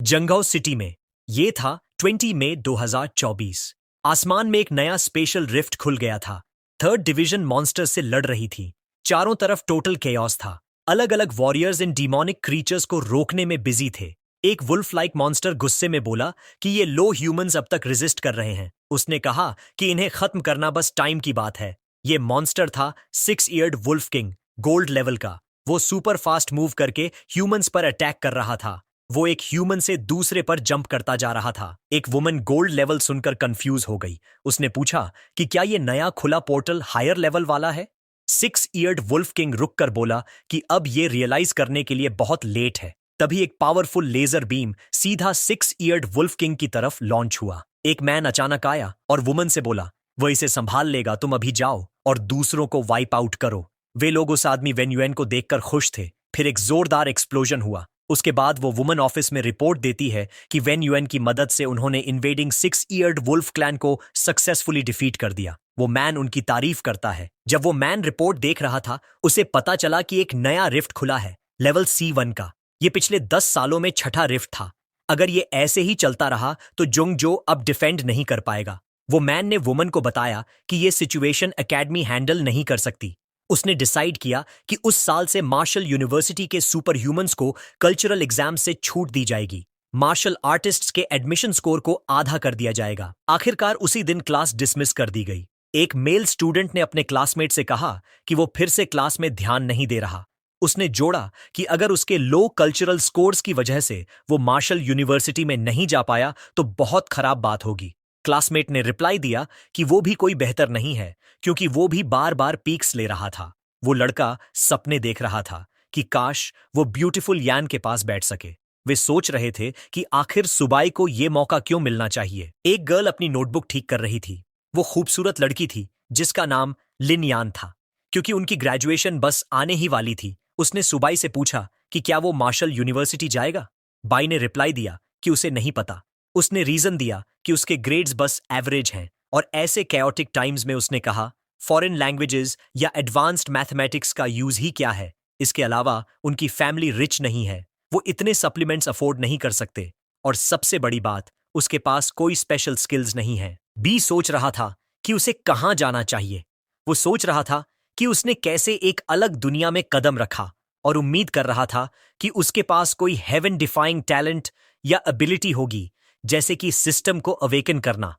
जंगौ city में। ये था 20 मई 2024। आसमान में एक नया स्पेशल रिफ्ट खुल गया था। थर्ड डिवीजन मॉन्स्टर से लड़ रही थी। चारों तरफ टोटल केओस था। अलग अलग वॉरियर्स इन डीमोनिक क्रीचर्स को रोकने में बिजी थे। एक वुल्फ लाइक मॉन्स्टर गुस्से में बोला कि ये लो ह्यूमंस अब तक रेजिस्ट कर रहे हैं। उसने कहा कि इन्हें खत्म करना बस टाइम की बात है। ये मॉन्स्टर था 6 eared wolf king, gold level का। वो सुपर फास्ट मूव करके ह्यूमंस पर अटैक कर रहा था। वो एक ह्यूमन से दूसरे पर जंप करता जा रहा था। एक वुमन गोल्ड लेवल सुनकर कंफ्यूज हो गई। उसने पूछा कि क्या ये नया खुला पोर्टल हायर लेवल वाला है। 6 ईयर्ड वुल्फ किंग रुक कर बोला कि अब ये रियलाइज करने के लिए बहुत लेट है। तभी एक पावरफुल लेजर बीम सीधा 6 ईयर्ड वुल्फ किंग की तरफ लॉन्च हुआ। एक मैन अचानक आया और वुमन से बोला, वो इसे संभाल लेगा, तुम अभी जाओ और दूसरों को वाइप आउट करो। वे लोग उस आदमी वेन युएन को देखकर खुश थे। फिर एक जोरदार एक्सप्लोजन हुआ। उसके बाद वो वुमन ऑफिस में रिपोर्ट देती है कि वेन युएन की मदद से उन्होंने इन्वेडिंग 6 ईयर्ड वुल्फ क्लैन को सक्सेसफुली डिफीट कर दिया। वो मैन उनकी तारीफ करता है। जब वो मैन रिपोर्ट देख रहा था, उसे पता चला कि एक नया रिफ्ट खुला है, लेवल C1 का। ये पिछले 10 सालों में छठा रिफ्ट था। अगर ये ऐसे ही चलता रहा तो जुंगजो अब डिफेंड नहीं कर पाएगा। वो मैन ने वुमन को बताया कि ये सिचुएशन एकेडमी हैंडल नहीं कर सकती। उसने डिसाइड किया कि उस साल से मार्शल यूनिवर्सिटी के सुपर ह्यूमंस को कल्चरल एग्जाम से छूट दी जाएगी। मार्शल आर्टिस्ट्स के एडमिशन स्कोर को आधा कर दिया जाएगा। आखिरकार उसी दिन क्लास डिसमिस कर दी गई। एक मेल स्टूडेंट ने अपने क्लासमेट से कहा कि वो फिर से क्लास में ध्यान नहीं दे रहा। उसने जोड़ा कि अगर उसके लो कल्चरल स्कोर्स की वजह से वो मार्शल यूनिवर्सिटी में नहीं जा पाया तो बहुत खराब बात होगी। क्लासमेट ने रिप्लाई दिया कि वो भी कोई बेहतर नहीं है, क्योंकि वो भी बार बार पीक्स ले रहा था। वो लड़का सपने देख रहा था कि काश वो ब्यूटीफुल यान के पास बैठ सके। वे सोच रहे थे कि आखिर सुबाई को ये मौका क्यों मिलना चाहिए। एक गर्ल अपनी नोटबुक ठीक कर रही थी। वो खूबसूरत लड़की थी जिसका नाम लिन यान था। क्योंकि उनकी ग्रेजुएशन बस आने ही वाली थी, उसने सुबाई से पूछा कि क्या वो मार्शल यूनिवर्सिटी जाएगा। बाई ने रिप्लाई दिया कि उसे नहीं पता। उसने रीजन दिया कि उसके ग्रेड्स बस एवरेज हैं, और ऐसे कैओटिक टाइम्स में उसने कहा फॉरेन लैंग्वेजेस या एडवांस्ड मैथमेटिक्स का यूज ही क्या है। इसके अलावा उनकी फैमिली रिच नहीं है, वो इतने सप्लीमेंट्स अफोर्ड नहीं कर सकते, और सबसे बड़ी बात, उसके पास कोई स्पेशल स्किल्स नहीं है। बी सोच रहा था कि उसे कहाँ जाना चाहिए। वो सोच रहा था कि उसने कैसे एक अलग दुनिया में कदम रखा, और उम्मीद कर रहा था कि उसके पास कोई हेवन डिफाइंग टैलेंट या एबिलिटी होगी, जैसे कि सिस्टम को अवेकन करना।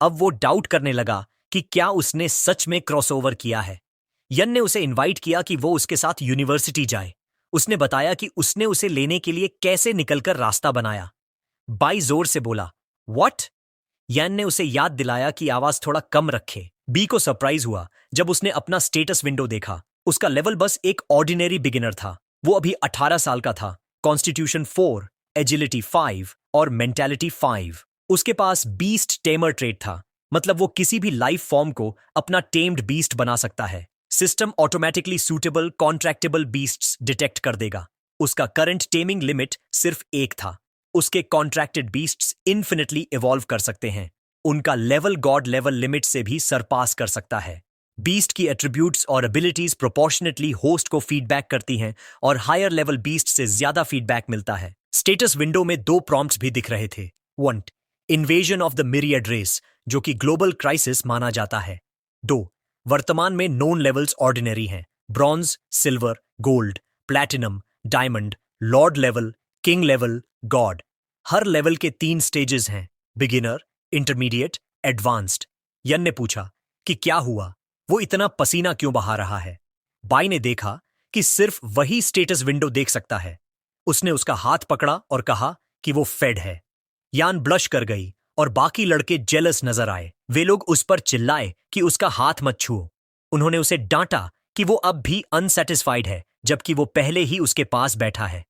अब वो डाउट करने लगा कि क्या उसने सच में क्रॉसओवर किया है। यन ने उसे इनवाइट किया कि वो उसके साथ यूनिवर्सिटी जाए। उसने बताया कि उसने उसे लेने के लिए कैसे निकलकर रास्ता बनाया। बाई जोर से बोला, व्हाट? यन ने उसे याद दिलाया कि आवाज थोड़ा कम रखे। बी को सरप्राइज हुआ जब उसने अपना स्टेटस विंडो देखा। उसका लेवल बस एक ऑर्डिनरी बिगिनर था। वो अभी 18 साल का था। कॉन्स्टिट्यूशन 4, एजिलिटी 5 और मेंटालिटी 5। उसके पास बीस्ट टेमर ट्रेट था, मतलब वो किसी भी लाइफ फॉर्म को अपना टेम्ड बीस्ट बना सकता है। System automatically suitable contractable beasts detect कर देगा। उसका करंट टेमिंग लिमिट सिर्फ 1 था। उसके कॉन्ट्रैक्टेड बीस्ट्स इन्फिनिटली इवॉल्व कर सकते हैं। उनका लेवल गॉड लेवल लिमिट से भी सरपास कर सकता है। बीस्ट की एट्रीब्यूट्स और एबिलिटीज प्रोपोर्शनेटली होस्ट को फीडबैक करती हैं, और हायर लेवल बीस्ट से ज्यादा फीडबैक मिलता है। स्टेटस विंडो में 2 प्रॉम्प्ट्स भी दिख रहे थे। 1, invasion of the myriad race, जो कि ग्लोबल क्राइसिस माना जाता है। 2, वर्तमान में नोन लेवल्स ऑर्डिनरी हैं, bronze, silver, gold, platinum, diamond, lord level, king level, god. हर लेवल के 3 स्टेजेस हैं, बिगिनर, इंटरमीडिएट, एडवांस्ड। यन ने पूछा कि क्या हुआ, वो इतना पसीना क्यों बहा रहा है। बाई ने देखा कि सिर्फ वही स्टेटस विंडो देख सकता है। उसने उसका हाथ पकड़ा और कहा कि वो फेड है। यान ब्लश कर गई और बाकी लड़के जेलस नजर आए। वे लोग उस पर चिल्लाए कि उसका हाथ मत छुओ। उन्होंने उसे डांटा कि वो अब भी अनसेटिस्फाइड है, जबकि वो पहले ही उसके पास बैठा है।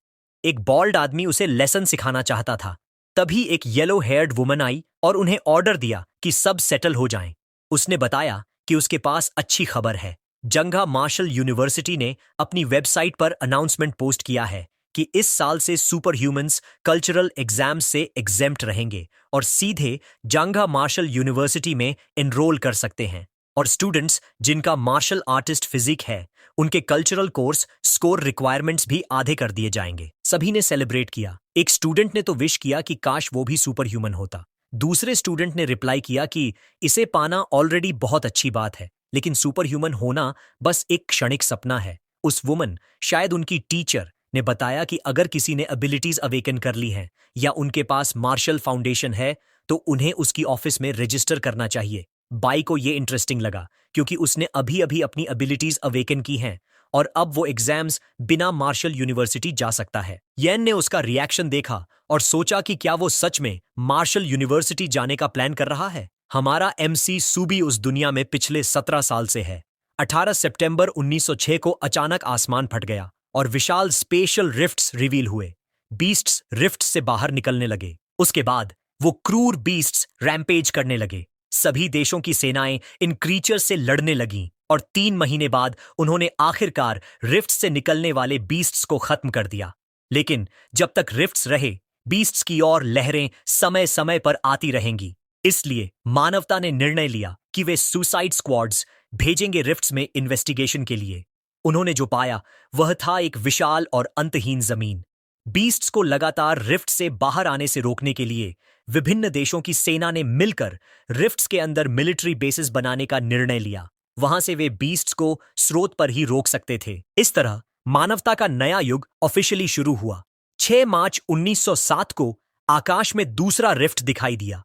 एक बॉल्ड आदमी उसे लेसन सिखाना चाहता था। तभी एक येलो हेयर्ड वुमन आई और उन्हें ऑर्डर दिया कि सब सेटल हो जाएं। उसने बताया कि उसके पास अच्छी खबर है। जंगा मार्शल यूनिवर्सिटी ने अपनी वेबसाइट पर अनाउंसमेंट पोस्ट किया है कि इस साल से सुपर ह्यूमंस कल्चरल एग्जाम से एग्जेम्प्ट रहेंगे और सीधे जंगा मार्शल यूनिवर्सिटी में एनरोल कर सकते हैं। और स्टूडेंट्स जिनका मार्शल आर्टिस्ट फिजिक है, उनके कल्चरल कोर्स स्कोर रिक्वायरमेंट्स भी आधे कर दिए जाएंगे। सभी ने सेलिब्रेट किया। एक स्टूडेंट ने तो विश किया कि काश वो भी सुपर ह्यूमन होता। दूसरे स्टूडेंट ने रिप्लाई किया कि इसे पाना ऑलरेडी बहुत अच्छी बात है, लेकिन सुपर ह्यूमन होना बस एक क्षणिक सपना है। उस वुमन, शायद उनकी टीचर, ने बताया कि अगर किसी ने एबिलिटीज अवेकन कर ली हैं या उनके पास मार्शल फाउंडेशन है तो उन्हें उसकी ऑफिस में रजिस्टर करना चाहिए। बाई को ये इंटरेस्टिंग लगा क्योंकि उसने अभी अभी अपनी एबिलिटीज अवेकन की हैं और अब वो एग्जाम्स बिना मार्शल यूनिवर्सिटी जा सकता है। येन ने उसका रिएक्शन देखा और सोचा कि क्या वो सच में मार्शल यूनिवर्सिटी जाने का प्लान कर रहा है। हमारा एमसी सूबी उस दुनिया में पिछले 17 साल से है। 18 सितंबर 1906 को अचानक आसमान फट गया और विशाल स्पेशल रिफ्ट्स रिवील हुए। बीस्ट्स रिफ्ट से बाहर निकलने लगे। उसके बाद वो क्रूर बीस्ट्स रैम्पेज करने लगे। सभी देशों की सेनाएं इन क्रीचर्स से लड़ने लगीं और 3 महीने बाद उन्होंने आखिरकार रिफ्ट से निकलने वाले बीस्ट्स को खत्म कर दिया। लेकिन जब तक रिफ्ट्स रहे, बीस्ट्स की और लहरें समय समय पर आती रहेंगी। इसलिए मानवता ने निर्णय लिया कि वे सुसाइड स्क्वाड्स भेजेंगे रिफ्ट्स में इन्वेस्टिगेशन के लिए। उन्होंने जो पाया वह था एक विशाल और अंतहीन जमीन। बीस्ट्स को लगातार रिफ्ट से बाहर आने से रोकने के लिए विभिन्न देशों की सेना ने मिलकर रिफ्ट्स के अंदर मिलिट्री बेसिस बनाने का निर्णय लिया। वहां से वे बीस्ट्स को स्रोत पर ही रोक सकते थे। इस तरह मानवता का नया युग ऑफिशियली शुरू हुआ। 6 मार्च 1907 को आकाश में दूसरा रिफ्ट दिखाई दिया।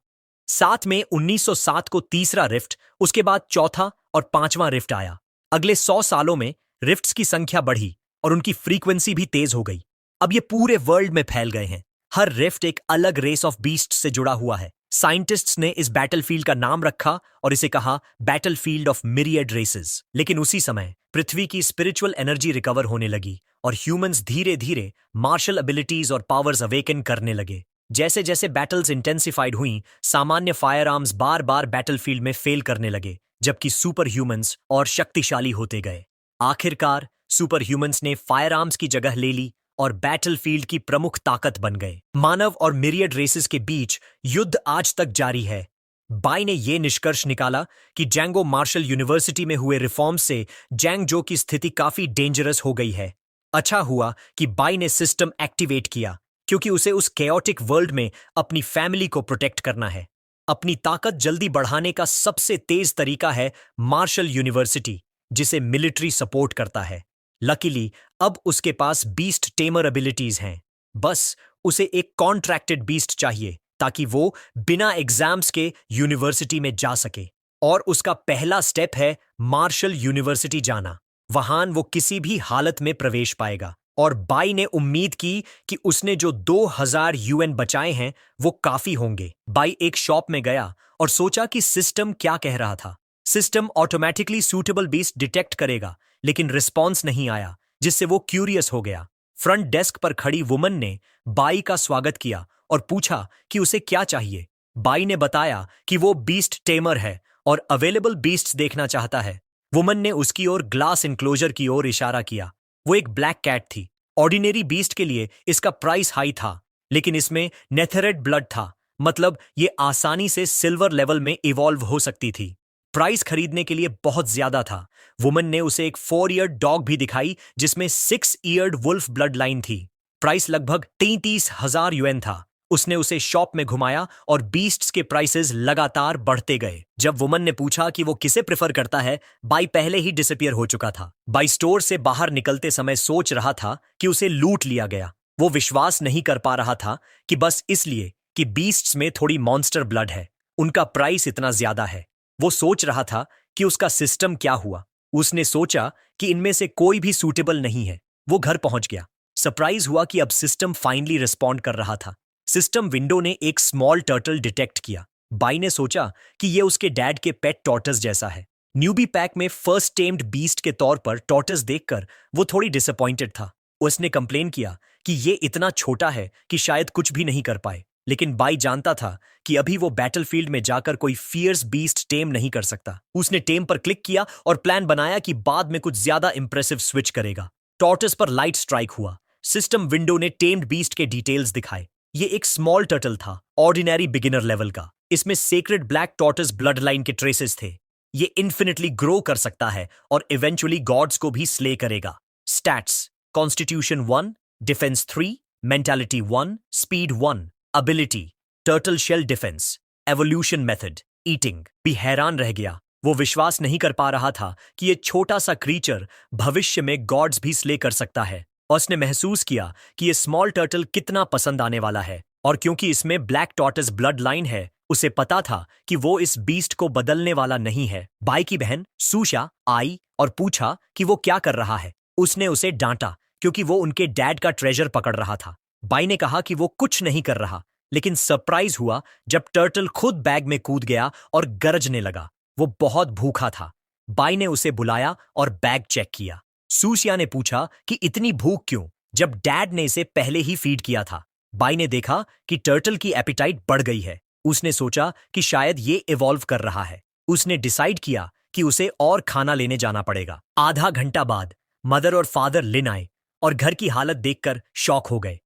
7 मई 1907 को तीसरा रिफ्ट, उसके बाद चौथा और 5वां रिफ्ट आया। अगले 100 सालों में रिफ्ट्स की संख्या बढ़ी और उनकी फ्रीक्वेंसी भी तेज हो गई। अब ये पूरे वर्ल्ड में फैल गए हैं। हर रिफ्ट एक अलग रेस ऑफ बीस्ट से जुड़ा हुआ है। साइंटिस्ट्स ने इस बैटलफील्ड का नाम रखा और इसे कहा बैटलफील्ड ऑफ मिरियड रेसेस। लेकिन उसी समय पृथ्वी की स्पिरिचुअल एनर्जी रिकवर होने लगी और ह्यूमंस धीरे धीरे मार्शल एबिलिटीज और पावर्स अवेकन करने लगे। जैसे जैसे बैटल्स इंटेंसिफाइड हुई, सामान्य फायर आर्म्स बार बार बैटलफील्ड में फेल करने लगे, जबकि सुपर ह्यूमंस और शक्तिशाली होते गए। आखिरकार सुपर ह्यूमंस ने फायर आर्म्स की जगह ले ली और बैटलफील्ड की प्रमुख ताकत बन गए। मानव और मिरियड रेसेस के बीच युद्ध आज तक जारी है। बाई ने यह निष्कर्ष निकाला कि जैंगो मार्शल यूनिवर्सिटी में हुए रिफॉर्म्स से जैंगजो की स्थिति काफी डेंजरस हो गई है। अच्छा हुआ कि बाई ने सिस्टम एक्टिवेट किया, क्योंकि उसे उस केओटिक वर्ल्ड में अपनी फैमिली को प्रोटेक्ट करना है। अपनी ताकत जल्दी बढ़ाने का सबसे तेज तरीका है मार्शल यूनिवर्सिटी, जिसे मिलिट्री सपोर्ट करता है। लकीली अब उसके पास बीस्ट टेमर एबिलिटीज हैं। बस उसे एक कॉन्ट्रैक्टेड बीस्ट चाहिए ताकि वो बिना एग्जाम्स के यूनिवर्सिटी में जा सके। और उसका पहला स्टेप है मार्शल यूनिवर्सिटी जाना। वहां वो किसी भी हालत में प्रवेश पाएगा। और बाई ने उम्मीद की कि उसने जो 2000 यूएन बचाए हैं वो काफी होंगे। बाई एक शॉप में गया और सोचा कि सिस्टम क्या कह रहा था। System automatically suitable beast detect करेगा, लेकिन रिस्पॉन्स नहीं आया, जिससे वो क्यूरियस हो गया। फ्रंट डेस्क पर खड़ी वुमन ने बाई का स्वागत किया और पूछा कि उसे क्या चाहिए। बाई ने बताया कि वो बीस्ट टेमर है और अवेलेबल बीस्ट्स देखना चाहता है। वुमन ने उसकी ओर ग्लास इनक्लोजर की ओर इशारा किया। वो एक ब्लैक कैट थी। ऑर्डिनरी बीस्ट के लिए इसका प्राइस हाई था, लेकिन इसमें नेथेरेट ब्लड था, मतलब ये आसानी से सिल्वर लेवल में इवॉल्व हो सकती थी। प्राइस खरीदने के लिए बहुत ज्यादा था। वुमन ने उसे एक 4 ईयर्ड डॉग भी दिखाई जिसमें 6 ईयर्ड वुल्फ ब्लड लाइन थी। प्राइस लगभग 33,000 यूएन था। उसने उसे शॉप में घुमाया और बीस्ट्स के प्राइसेस लगातार बढ़ते गए। जब वुमन ने पूछा कि वो किसे प्रेफर करता है, बाई पहले ही डिसअपियर हो चुका था। बाई स्टोर से बाहर निकलते समय सोच रहा था कि उसे लूट लिया गया। वो विश्वास नहीं कर पा रहा था कि बस इसलिए कि बीस्ट्स में थोड़ी मॉन्स्टर ब्लड है, उनका प्राइस इतना ज्यादा है। वो सोच रहा था कि उसका सिस्टम क्या हुआ। उसने सोचा कि इनमें से कोई भी सूटेबल नहीं है। वो घर पहुंच गया। सरप्राइज हुआ कि अब सिस्टम फाइनली रिस्पॉन्ड कर रहा था। सिस्टम विंडो ने एक स्मॉल टर्टल डिटेक्ट किया। बाई ने सोचा कि यह उसके डैड के पेट टॉर्टस जैसा है। न्यूबी पैक में फर्स्ट टेम्ड बीस्ट के तौर पर टॉर्टस देखकर वो थोड़ी डिसअपॉइंटेड था। उसने कंप्लेन किया कि ये इतना छोटा है कि शायद कुछ भी नहीं कर पाए। लेकिन बाई जानता था कि अभी वो बैटलफील्ड में जाकर कोई फियर्स बीस्ट टेम नहीं कर सकता। उसने टेम पर क्लिक किया और प्लान बनाया कि बाद में कुछ ज्यादा इंप्रेसिव स्विच करेगा। टॉर्टस पर लाइट स्ट्राइक हुआ। सिस्टम विंडो ने टेम्ड बीस्ट के डिटेल्स दिखाए। ये एक स्मॉल टर्टल था, ऑर्डिनरी बिगिनर लेवल का। इसमें सेक्रेड ब्लैक टॉर्टस ब्लड लाइन के ट्रेसेस थे। ये इन्फिनिटली ग्रो कर सकता है और इवेंचुअली गॉड्स को भी स्ले करेगा। Stats: constitution 1, defence 3, mentality 1, speed 1, ability turtle shell defence, evolution method eating. भी हैरान रह गया। वो विश्वास नहीं कर पा रहा था कि ये छोटा सा क्रीचर भविष्य में गॉड्स भी स्ले कर सकता है। और उसने महसूस किया कि ये स्मॉल टर्टल कितना पसंद आने वाला है, और क्योंकि इसमें ब्लैक टॉर्टस ब्लड लाइन है, उसे पता था कि वो इस बीस्ट को बदलने वाला नहीं है। बाई की बहन सूशा आई और पूछा कि वो क्या कर रहा है। उसने उसे डांटा क्योंकि वो उनके डैड का ट्रेजर पकड़ रहा था। बाई ने कहा कि वो कुछ नहीं कर रहा, लेकिन सरप्राइज हुआ जब टर्टल खुद बैग में कूद गया और गरजने लगा। वो बहुत भूखा था। बाई ने उसे बुलाया और बैग चेक किया। सूसिया ने पूछा कि इतनी भूख क्यों, जब डैड ने इसे पहले ही फीड किया था। बाई ने देखा कि टर्टल की एपिटाइट बढ़ गई है। उसने सोचा कि शायद ये इवॉल्व कर रहा है। उसने डिसाइड किया कि उसे और खाना लेने जाना पड़ेगा। आधा घंटा बाद मदर और फादर लिन आए और घर की हालत देखकर शॉक हो गए।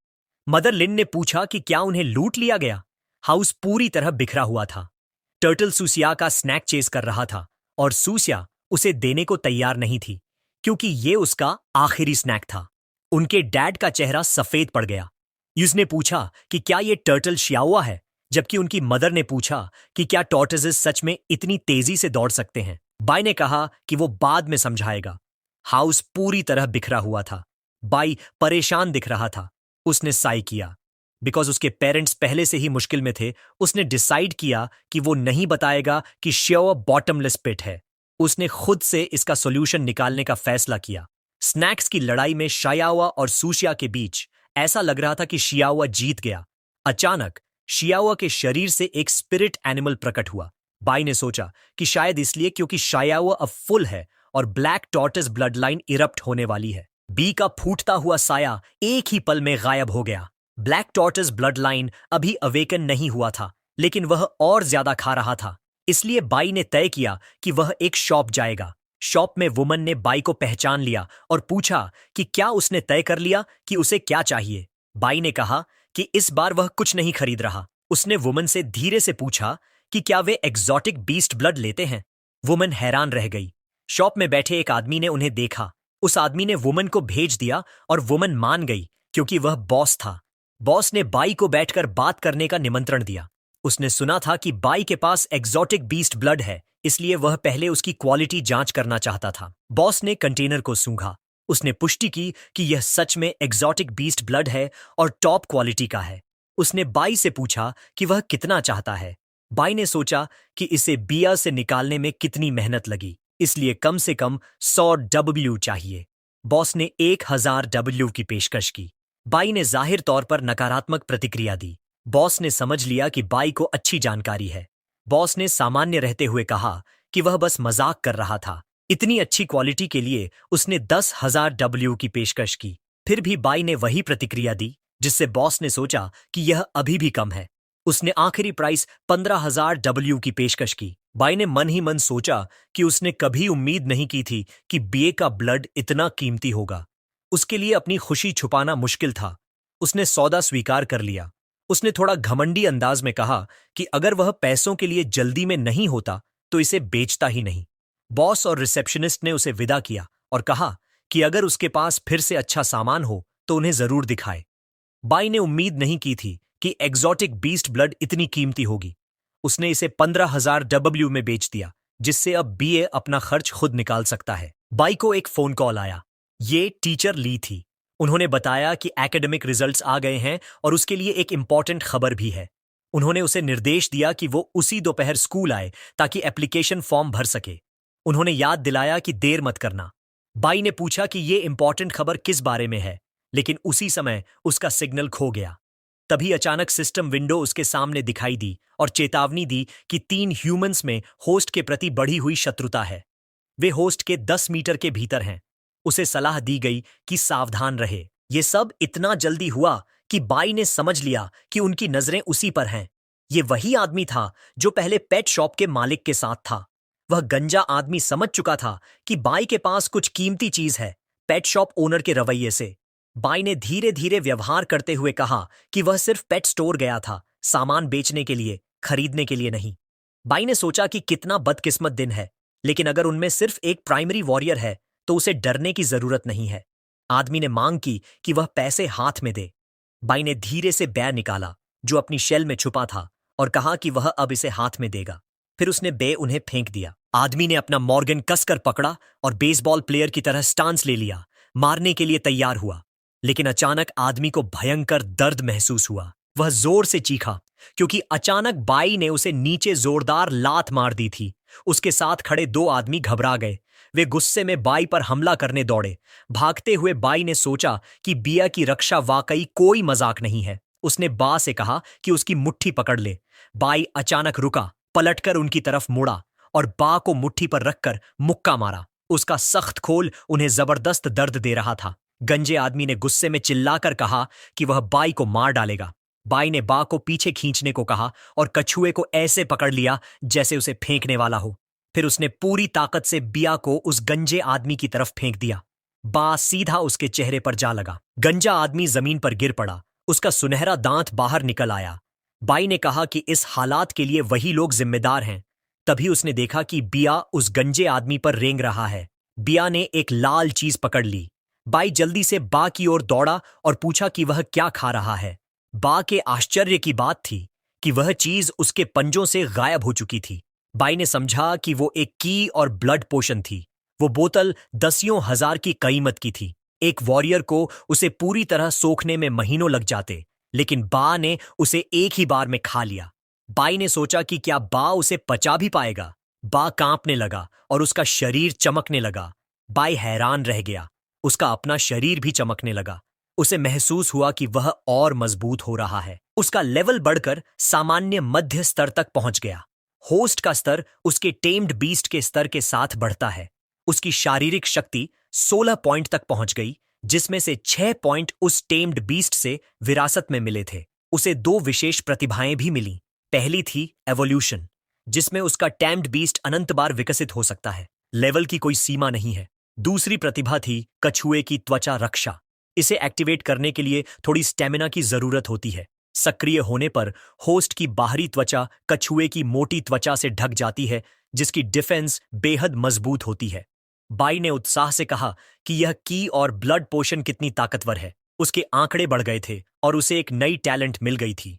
मदर लिन ने पूछा कि क्या उन्हें लूट लिया गया। हाउस पूरी तरह बिखरा हुआ था। टर्टल सूसिया का स्नैक चेस कर रहा था और सूसिया उसे देने को तैयार नहीं थी, क्योंकि ये उसका आखिरी स्नैक था। उनके डैड का चेहरा सफेद पड़ गया। उसने पूछा कि क्या ये टर्टल शियाओआ है, जबकि उनकी मदर ने पूछा कि क्या टॉर्टोइसेस सच में इतनी तेजी से दौड़ सकते हैं। बाई ने कहा कि वो बाद में समझाएगा। हाउस पूरी तरह बिखरा हुआ था। बाई परेशान दिख रहा था। उसने साई किया। बिकॉज उसके पेरेंट्स पहले से ही मुश्किल में थे, उसने डिसाइड किया कि वो नहीं बताएगा कि शियाओआ बॉटमलेस पिट है। उसने खुद से इसका सॉल्यूशन निकालने का फैसला किया। स्नैक्स की लड़ाई में शियाओआ और सूशिया के बीच ऐसा लग रहा था कि शियाओआ जीत गया। अचानक शियाओआ के शरीर से एक स्पिरिट एनिमल प्रकट हुआ। बाई ने सोचा कि शायद इसलिए क्योंकि शियाओआ अब फुल है और ब्लैक टॉर्टस ब्लड लाइन इरप्ट होने वाली है। बी का फूटता हुआ साया एक ही पल में गायब हो गया। ब्लैक टॉर्टस ब्लड लाइन अभी अवेकन नहीं हुआ था, लेकिन वह और ज्यादा खा रहा था। इसलिए बाई ने तय किया कि वह एक शॉप जाएगा। शॉप में वुमन ने बाई को पहचान लिया और पूछा कि क्या उसने तय कर लिया कि उसे क्या चाहिए। बाई ने कहा कि इस बार वह कुछ नहीं खरीद रहा। उसने वुमन से धीरे से पूछा कि क्या वे एग्जॉटिक बीस्ट ब्लड लेते हैं। वुमन हैरान रह गई। शॉप में बैठे एक आदमी ने उन्हें देखा। उस आदमी ने वुमन को भेज दिया और वुमन मान गई क्योंकि वह बॉस था। बॉस ने बाई को बैठकर बात करने का निमंत्रण दिया। उसने सुना था कि बाई के पास एग्जॉटिक बीस्ट ब्लड है, इसलिए वह पहले उसकी क्वालिटी जांच करना चाहता था। बॉस ने कंटेनर को सूंघा। उसने पुष्टि की कि यह सच में एग्जॉटिक बीस्ट ब्लड है और टॉप क्वालिटी का है। उसने बाई से पूछा कि वह कितना चाहता है। बाई ने सोचा कि इसे बिया से निकालने में कितनी मेहनत लगी, इसलिए कम से कम 100 डब्ल्यू चाहिए। बॉस ने 1000 डब्ल्यू की पेशकश की। बाई ने जाहिर तौर पर नकारात्मक प्रतिक्रिया दी। बॉस ने समझ लिया कि बाई को अच्छी जानकारी है। बॉस ने सामान्य रहते हुए कहा कि वह बस मजाक कर रहा था। इतनी अच्छी क्वालिटी के लिए उसने 10,000 डब्ल्यू की पेशकश की। फिर भी बाई ने वही प्रतिक्रिया दी, जिससे बॉस ने सोचा कि यह अभी भी कम है। उसने आखिरी प्राइस 15,000 डब्ल्यू की पेशकश की। बाई ने मन ही मन सोचा कि उसने कभी उम्मीद नहीं की थी कि बीए का ब्लड इतना कीमती होगा। उसके लिए अपनी खुशी छुपाना मुश्किल था। उसने सौदा स्वीकार कर लिया। उसने थोड़ा घमंडी अंदाज में कहा कि अगर वह पैसों के लिए जल्दी में नहीं होता तो इसे बेचता ही नहीं। बॉस और रिसेप्शनिस्ट ने उसे विदा किया और कहा कि अगर उसके पास फिर से अच्छा सामान हो तो उन्हें जरूर दिखाए। बाई ने उम्मीद नहीं की थी कि एग्जॉटिक बीस्ट ब्लड इतनी कीमती होगी। उसने इसे 15,000 डब्ल्यू में बेच दिया, जिससे अब बीए अपना खर्च खुद निकाल सकता है। बाई को एक फोन कॉल आया। ये टीचर ली थी। उन्होंने बताया कि एकेडमिक रिजल्ट्स आ गए हैं और उसके लिए एक इंपॉर्टेंट खबर भी है। उन्होंने उसे निर्देश दिया कि वो उसी दोपहर स्कूल आए ताकि एप्लीकेशन फॉर्म भर सके। उन्होंने याद दिलाया कि देर मत करना। बाई ने पूछा कि ये इंपॉर्टेंट खबर किस बारे में है, लेकिन उसी समय उसका सिग्नल खो गया। तभी अचानक सिस्टम विंडो उसके सामने दिखाई दी और चेतावनी दी कि 3 ह्यूमंस में होस्ट के प्रति बढ़ी हुई शत्रुता है। वे होस्ट के 10 मीटर के भीतर हैं। उसे सलाह दी गई कि सावधान रहे। ये सब इतना जल्दी हुआ कि बाई ने समझ लिया कि उनकी नजरें उसी पर हैं। ये वही आदमी था जो पहले पेट शॉप के मालिक के साथ था। वह गंजा आदमी समझ चुका था कि बाई के पास कुछ कीमती चीज है। पेट शॉप ओनर के रवैये से बाई ने धीरे धीरे व्यवहार करते हुए कहा कि वह सिर्फ पेट स्टोर गया था, सामान बेचने के लिए, खरीदने के लिए नहीं। बाई ने सोचा कि कितना बदकिस्मत दिन है, लेकिन अगर उनमें सिर्फ एक प्राइमरी वॉरियर है तो उसे डरने की जरूरत नहीं है। आदमी ने मांग की कि वह पैसे हाथ में दे। बाई ने धीरे से बेर निकाला जो अपनी शेल में छुपा था और कहा कि वह अब इसे हाथ में देगा। फिर उसने बे उन्हें फेंक दिया। आदमी ने अपना मॉर्गन कसकर पकड़ा और बेसबॉल प्लेयर की तरह स्टांस ले लिया, मारने के लिए तैयार हुआ। लेकिन अचानक आदमी को भयंकर दर्द महसूस हुआ। वह जोर से चीखा क्योंकि अचानक बाई ने उसे नीचे जोरदार लात मार दी थी। उसके साथ खड़े दो आदमी घबरा गए। वे गुस्से में बाई पर हमला करने दौड़े। भागते हुए बाई ने सोचा कि बिया की रक्षा वाकई कोई मजाक नहीं है। उसने बा से कहा कि उसकी मुट्ठी पकड़ ले। बाई अचानक रुका, पलटकर उनकी तरफ मुड़ा और बा को मुट्ठी पर रखकर मुक्का मारा। उसका सख्त खोल उन्हें जबरदस्त दर्द दे रहा था। गंजे आदमी ने गुस्से में चिल्लाकर कहा कि वह बाई को मार डालेगा। बाई ने बा को पीछे खींचने को कहा और कछुए को ऐसे पकड़ लिया जैसे उसे फेंकने वाला हो। फिर उसने पूरी ताकत से बिया को उस गंजे आदमी की तरफ फेंक दिया। बा सीधा उसके चेहरे पर जा लगा। गंजा आदमी जमीन पर गिर पड़ा। उसका सुनहरा दांत बाहर निकल आया। बाई ने कहा कि इस हालात के लिए वही लोग जिम्मेदार हैं। तभी उसने देखा कि बिया उस गंजे आदमी पर रेंग रहा है। बिया ने एक लाल चीज पकड़ ली। बाई जल्दी से बा की ओर दौड़ा और पूछा कि वह क्या खा रहा है। बा के आश्चर्य की बात थी कि वह चीज उसके पंजों से गायब हो चुकी थी। बाई ने समझा कि वो एक की और ब्लड पोशन थी। वो बोतल दसियों हजार की कीमत की थी। एक वॉरियर को उसे पूरी तरह सोखने में महीनों लग जाते, लेकिन बा ने उसे एक ही बार में खा लिया। बाई ने सोचा कि क्या बा उसे पचा भी पाएगा। बा कांपने लगा और उसका शरीर चमकने लगा। बाई हैरान रह गया। उसका अपना शरीर भी चमकने लगा। उसे महसूस हुआ कि वह और मजबूत हो रहा है। उसका लेवल बढ़कर सामान्य मध्य स्तर तक पहुंच गया। होस्ट का स्तर उसके टेम्ड बीस्ट के स्तर के साथ बढ़ता है। उसकी शारीरिक शक्ति 16 पॉइंट तक पहुंच गई, जिसमें से 6 पॉइंट उस टेम्ड बीस्ट से विरासत में मिले थे। उसे 2 विशेष प्रतिभाएं भी मिली। पहली थी एवोल्यूशन, जिसमें उसका टेम्ड बीस्ट अनंत बार विकसित हो सकता है। लेवल की कोई सीमा नहीं है। दूसरी प्रतिभा थी कछुए की त्वचा रक्षा। इसे एक्टिवेट करने के लिए थोड़ी स्टेमिना की जरूरत होती है। सक्रिय होने पर होस्ट की बाहरी त्वचा कछुए की मोटी त्वचा से ढक जाती है, जिसकी डिफेंस बेहद मजबूत होती है। बाई ने उत्साह से कहा कि यह की और ब्लड पोशन कितनी ताकतवर है। उसके आंकड़े बढ़ गए थे और उसे एक नई टैलेंट मिल गई थी।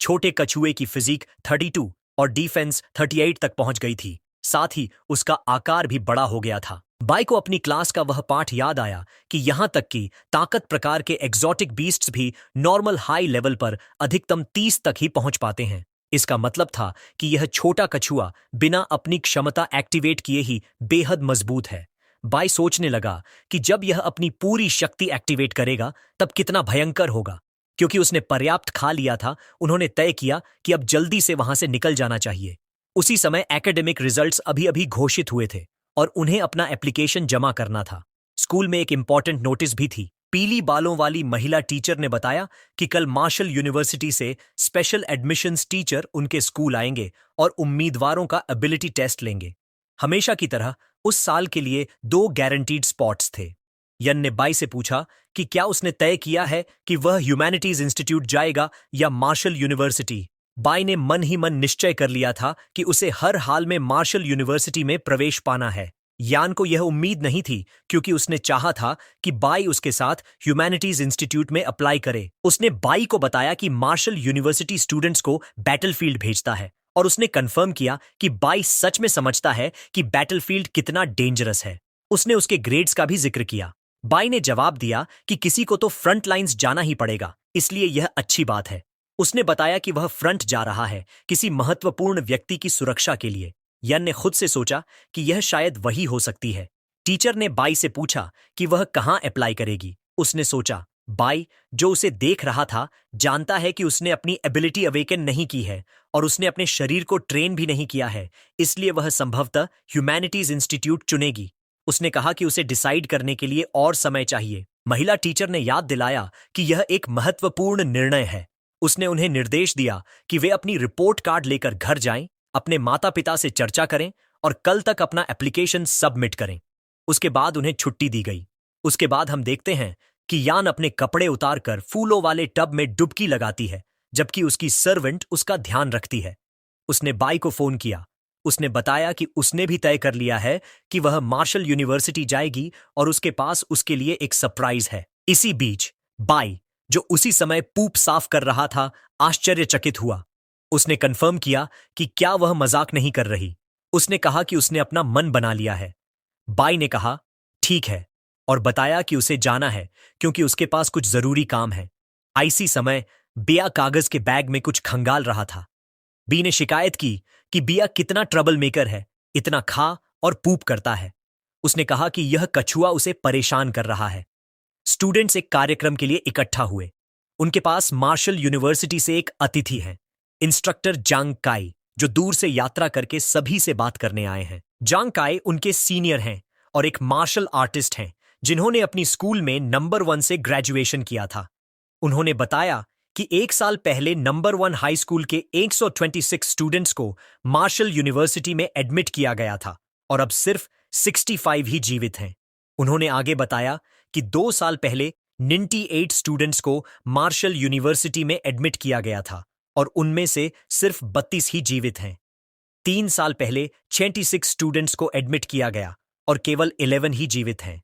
छोटे कछुए की फिजिक 32 और डिफेंस 38 तक पहुंच गई थी। साथ ही उसका आकार भी बड़ा हो गया था। बाई को अपनी क्लास का वह पाठ याद आया कि यहां तक कि ताकत प्रकार के एक्सोटिक बीस्ट्स भी नॉर्मल हाई लेवल पर अधिकतम 30 तक ही पहुंच पाते हैं। इसका मतलब था कि यह छोटा कछुआ बिना अपनी क्षमता एक्टिवेट किए ही बेहद मजबूत है। बाई सोचने लगा कि जब यह अपनी पूरी शक्ति एक्टिवेट करेगा तब कितना भयंकर होगा। क्योंकि उसने पर्याप्त खा लिया था, उन्होंने तय किया कि अब जल्दी से वहां से निकल जाना चाहिए। उसी समय एकेडमिक रिजल्ट्स अभी अभी घोषित हुए थे और उन्हें अपना एप्लीकेशन जमा करना था। स्कूल में एक इंपॉर्टेंट नोटिस भी थी। पीली बालों वाली महिला टीचर ने बताया कि कल मार्शल यूनिवर्सिटी से स्पेशल एडमिशंस टीचर उनके स्कूल आएंगे और उम्मीदवारों का एबिलिटी टेस्ट लेंगे। हमेशा की तरह उस साल के लिए 2 गारंटीड स्पॉट्स थे। यन ने बाई से पूछा कि क्या उसने तय किया है कि वह ह्यूमैनिटीज इंस्टीट्यूट जाएगा या मार्शल यूनिवर्सिटी। बाई ने मन ही मन निश्चय कर लिया था कि उसे हर हाल में मार्शल यूनिवर्सिटी में प्रवेश पाना है। यान को यह उम्मीद नहीं थी, क्योंकि उसने चाहा था कि बाई उसके साथ ह्यूमैनिटीज इंस्टीट्यूट में अप्लाई करे। उसने बाई को बताया कि मार्शल यूनिवर्सिटी स्टूडेंट्स को बैटलफील्ड भेजता है और उसने कंफर्म किया कि बाई सच में समझता है कि बैटलफील्ड कितना डेंजरस है। उसने उसके ग्रेड्स का भी जिक्र किया। बाई ने जवाब दिया कि किसी को तो फ्रंट लाइंस जाना ही पड़ेगा, इसलिए यह अच्छी बात है। उसने बताया कि वह फ्रंट जा रहा है किसी महत्वपूर्ण व्यक्ति की सुरक्षा के लिए। यन ने खुद से सोचा कि यह शायद वही हो सकती है। टीचर ने बाई से पूछा कि वह कहाँ अप्लाई करेगी। उसने सोचा, बाई जो उसे देख रहा था जानता है कि उसने अपनी एबिलिटी अवेकन नहीं की है और उसने अपने शरीर को ट्रेन भी नहीं किया है, इसलिए वह संभवतः ह्यूमैनिटीज इंस्टीट्यूट चुनेगी। उसने कहा कि उसे डिसाइड करने के लिए और समय चाहिए। महिला टीचर ने याद दिलाया कि यह एक महत्वपूर्ण निर्णय है। उसने उन्हें निर्देश दिया कि वे अपनी रिपोर्ट कार्ड लेकर घर जाएं, अपने माता पिता से चर्चा करें और कल तक अपना एप्लीकेशन सबमिट करें। उसके बाद उन्हें छुट्टी दी गई। उसके बाद हम देखते हैं कि यान अपने कपड़े उतारकर फूलों वाले टब में डुबकी लगाती है, जबकि उसकी सर्वेंट उसका ध्यान रखती है। उसने बाई को फोन किया उसने बताया कि उसने भी तय कर लिया है कि वह मार्शल यूनिवर्सिटी जाएगी और उसके पास उसके लिए एक सरप्राइज है। इसी बीच बाई, जो उसी समय पूप साफ कर रहा था, आश्चर्यचकित हुआ। उसने कंफर्म किया कि क्या वह मजाक नहीं कर रही। उसने कहा कि उसने अपना मन बना लिया है। बाई ने कहा ठीक है और बताया कि उसे जाना है क्योंकि उसके पास कुछ जरूरी काम है। इसी समय बिया कागज के बैग में कुछ खंगाल रहा था। बी ने शिकायत की कि बिया कितना ट्रबल मेकर है, इतना खा और पूप करता है। उसने कहा कि यह कछुआ उसे परेशान कर रहा है। स्टूडेंट्स एक कार्यक्रम के लिए इकट्ठा हुए। उनके पास मार्शल यूनिवर्सिटी से एक अतिथि है, इंस्ट्रक्टर जांग काई, जो दूर से यात्रा करके सभी से बात करने आए हैं। जांग काई उनके सीनियर हैं और एक मार्शल आर्टिस्ट हैं जिन्होंने अपनी स्कूल में नंबर 1 से ग्रेजुएशन किया था। उन्होंने बताया कि एक साल पहले नंबर 1 हाई स्कूल के 126 स्टूडेंट्स को मार्शल यूनिवर्सिटी में एडमिट किया गया था और अब सिर्फ 65 ही जीवित हैं। उन्होंने आगे बताया कि 2 साल पहले 98 स्टूडेंट्स को मार्शल यूनिवर्सिटी में एडमिट किया गया था और उनमें से सिर्फ 32 ही जीवित हैं। 3 साल पहले 66 स्टूडेंट्स को एडमिट किया गया और केवल 11 ही जीवित हैं।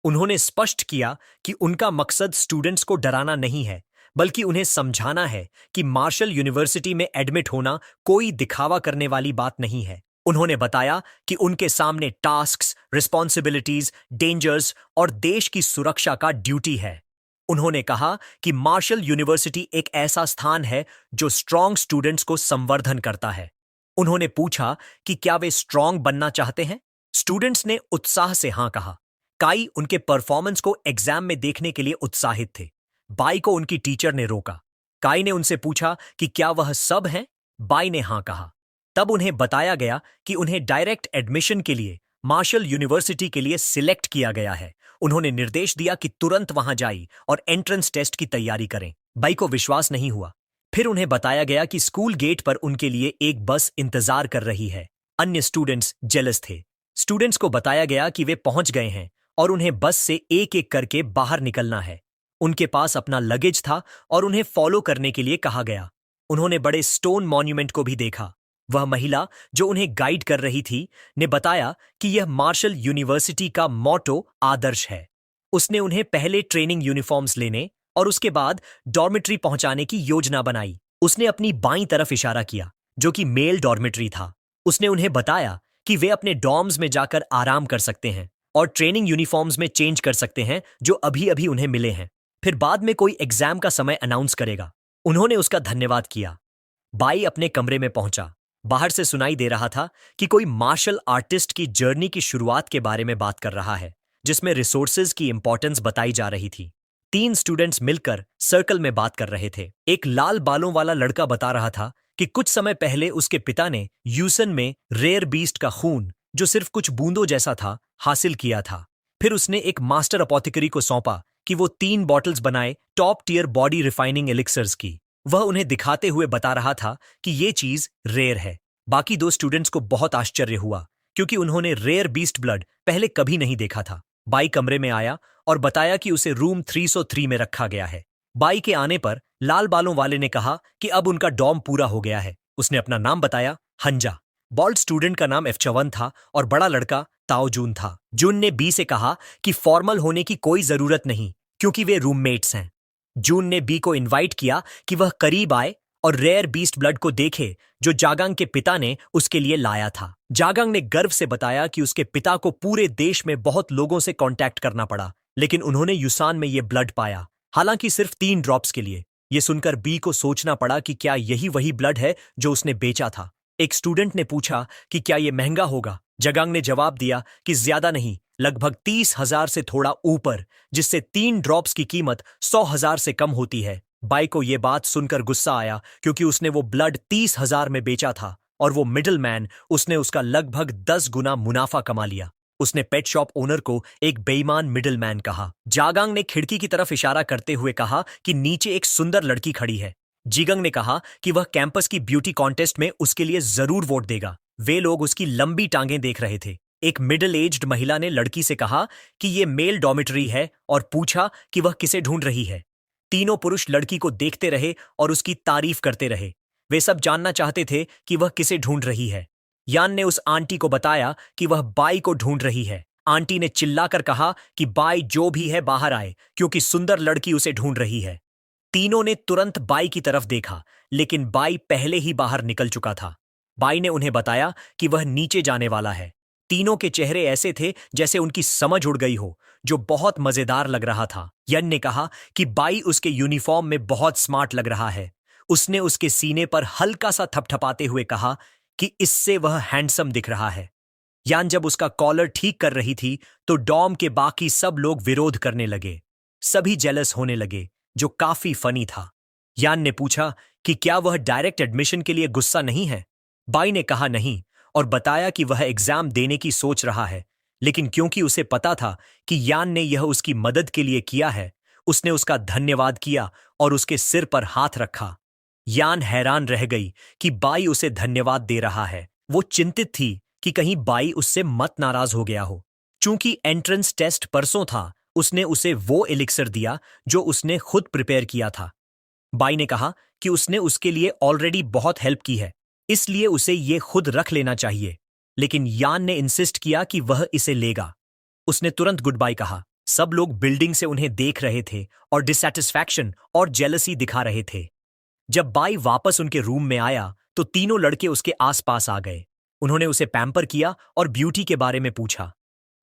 उन्होंने स्पष्ट किया कि उनका मकसद स्टूडेंट्स को डराना नहीं है, बल्कि उन्हें समझाना है कि मार्शल यूनिवर्सिटी में एडमिट होना कोई दिखावा करने वाली बात नहीं है। उन्होंने बताया कि उनके सामने टास्क्स, रिस्पॉन्सिबिलिटीज, डेंजर्स और देश की सुरक्षा का ड्यूटी है। उन्होंने कहा कि मार्शल यूनिवर्सिटी एक ऐसा स्थान है जो स्ट्रांग स्टूडेंट्स को संवर्धन करता है। उन्होंने पूछा कि क्या वे स्ट्रांग बनना चाहते हैं। स्टूडेंट्स ने उत्साह से हां कहा। काई उनके परफॉर्मेंस को एग्जाम में देखने के लिए उत्साहित थे। बाई को उनकी टीचर ने रोका। काई ने उनसे पूछा कि क्या वह सब हैं। बाई ने हां कहा। तब उन्हें बताया गया कि उन्हें डायरेक्ट एडमिशन के लिए मार्शल यूनिवर्सिटी के लिए सिलेक्ट किया गया है। उन्होंने निर्देश दिया कि तुरंत वहां जाई और एंट्रेंस टेस्ट की तैयारी करें। बाई को विश्वास नहीं हुआ। फिर उन्हें बताया गया कि स्कूल गेट पर उनके लिए एक बस इंतजार कर रही है। अन्य स्टूडेंट्स जेलस थे। स्टूडेंट्स को बताया गया कि वे पहुंच गए हैं और उन्हें बस से एक एक करके बाहर निकलना है। उनके पास अपना लगेज था और उन्हें फॉलो करने के लिए कहा गया। उन्होंने बड़े स्टोन मॉन्यूमेंट को भी देखा। वह महिला जो उन्हें गाइड कर रही थी ने बताया कि यह मार्शल यूनिवर्सिटी का मोटो आदर्श है। उसने उन्हें पहले ट्रेनिंग यूनिफॉर्म्स लेने और उसके बाद डॉर्मेट्री पहुंचाने की योजना बनाई। उसने अपनी बाईं तरफ इशारा किया, जो कि मेल डॉर्मेट्री था। उसने उन्हें बताया कि वे अपने डॉर्म्स में जाकर आराम कर सकते हैं और ट्रेनिंग यूनिफॉर्म्स में चेंज कर सकते हैं जो अभी अभी उन्हें मिले हैं। फिर बाद में कोई एग्जाम का समय अनाउंस करेगा। उन्होंने उसका धन्यवाद किया। बाई अपने कमरे में पहुंचा। बाहर से सुनाई दे रहा था कि कोई मार्शल आर्टिस्ट की जर्नी की शुरुआत के बारे में बात कर रहा है, जिसमें रिसोर्सेज की इंपॉर्टेंस बताई जा रही थी। 3 स्टूडेंट्स मिलकर सर्कल में बात कर रहे थे। एक लाल बालों वाला लड़का बता रहा था कि कुछ समय पहले उसके पिता ने यूसन में रेयर बीस्ट का खून, जो सिर्फ कुछ बूंदों जैसा था, हासिल किया था। फिर उसने एक मास्टर अपोथिकरी को सौंपा कि वो 3 बॉटल्स बनाए top tier body refining elixirs की। वह उन्हें दिखाते हुए बता रहा था कि ये चीज रेयर है। बाकी 2 स्टूडेंट्स को बहुत आश्चर्य हुआ क्योंकि उन्होंने रेयर बीस्ट ब्लड पहले कभी नहीं देखा था। बाई कमरे में आया और बताया कि उसे रूम 303 में रखा गया है। बाई के आने पर लाल बालों वाले ने कहा कि अब उनका डॉर्म पूरा हो गया है। उसने अपना नाम बताया, हंजा। बॉल्ड स्टूडेंट का नाम F51 था और बड़ा लड़का ताओ जून था। जून ने बी से कहा कि फॉर्मल होने की कोई जरूरत नहीं क्योंकि वे रूममेट्स हैं। जून ने बी को इनवाइट किया कि वह करीब आए और रेयर बीस्ट ब्लड को देखे जो जागांग के पिता ने उसके लिए लाया था। जागांग ने गर्व से बताया कि उसके पिता को पूरे देश में बहुत लोगों से कांटेक्ट करना पड़ा, लेकिन उन्होंने यूसान में यह ब्लड पाया, हालांकि सिर्फ 3 ड्रॉप्स के लिए। यह सुनकर बी को सोचना पड़ा कि क्या यही वही ब्लड है जो उसने बेचा था। एक स्टूडेंट ने पूछा कि क्या यह महंगा होगा। जगांग ने जवाब दिया कि ज्यादा नहीं, लगभग 30,000 से थोड़ा ऊपर, जिससे 3 ड्रॉप्स की कीमत 100,000 से कम होती है। बाई को यह बात सुनकर गुस्सा आया क्योंकि उसने वो ब्लड 30,000 में बेचा था और वो मिडलमैन, उसने उसका लगभग 10 गुना मुनाफा कमा लिया। उसने पेट शॉप ओनर को एक बेईमान मिडलमैन कहा। जागांग ने खिड़की की तरफ इशारा करते हुए कहा कि नीचे एक सुंदर लड़की खड़ी है। जिगंग ने कहा कि वह कैंपस की ब्यूटी कॉन्टेस्ट में उसके लिए जरूर वोट देगा। वे लोग उसकी लंबी टांगें देख रहे थे। एक मिडिल एज्ड महिला ने लड़की से कहा कि यह मेल डॉर्मेटरी है और पूछा कि वह किसे ढूंढ रही है। तीनों पुरुष लड़की को देखते रहे और उसकी तारीफ करते रहे। वे सब जानना चाहते थे कि वह किसे ढूंढ रही है। यान ने उस आंटी को बताया कि वह बाई को ढूंढ रही है। आंटी ने चिल्लाकर कहा कि बाई जो भी है बाहर आए, क्योंकि सुंदर लड़की उसे ढूंढ रही है। तीनों ने तुरंत बाई की तरफ देखा, लेकिन बाई पहले ही बाहर निकल चुका था। बाई ने उन्हें बताया कि वह नीचे जाने वाला है। तीनों के चेहरे ऐसे थे जैसे उनकी समझ उड़ गई हो, जो बहुत मजेदार लग रहा था। यन ने कहा कि बाई उसके यूनिफॉर्म में बहुत स्मार्ट लग रहा है। उसने उसके सीने पर हल्का सा थपथपाते हुए कहा कि इससे वह हैंडसम दिख रहा है। यान जब उसका कॉलर ठीक कर रही थी तो डॉम के बाकी सब लोग विरोध करने लगे। सभी जेलस होने लगे, जो काफी फनी था। यान ने पूछा कि क्या वह डायरेक्ट एडमिशन के लिए गुस्सा नहीं है। बाई ने कहा नहीं और बताया कि वह एग्जाम देने की सोच रहा है, लेकिन क्योंकि उसे पता था कि यान ने यह उसकी मदद के लिए किया है, उसने उसका धन्यवाद किया और उसके सिर पर हाथ रखा। यान हैरान रह गई कि बाई उसे धन्यवाद दे रहा है। वो चिंतित थी कि कहीं बाई उससे मत नाराज हो गया हो। चूंकि एंट्रेंस टेस्ट परसों था, उसने उसे वो एलिक्सर दिया जो उसने खुद प्रिपेयर किया था। बाई ने कहा कि उसने उसके लिए ऑलरेडी बहुत हेल्प की है, इसलिए उसे ये खुद रख लेना चाहिए, लेकिन यान ने इंसिस्ट किया कि वह इसे लेगा। उसने तुरंत गुड बाय कहा। सब लोग बिल्डिंग से उन्हें देख रहे थे और डिसैटिस्फैक्शन और जेलसी दिखा रहे थे। जब बाई वापस उनके रूम में आया तो तीनों लड़के उसके आसपास आ गए। उन्होंने उसे पैम्पर किया और ब्यूटी के बारे में पूछा।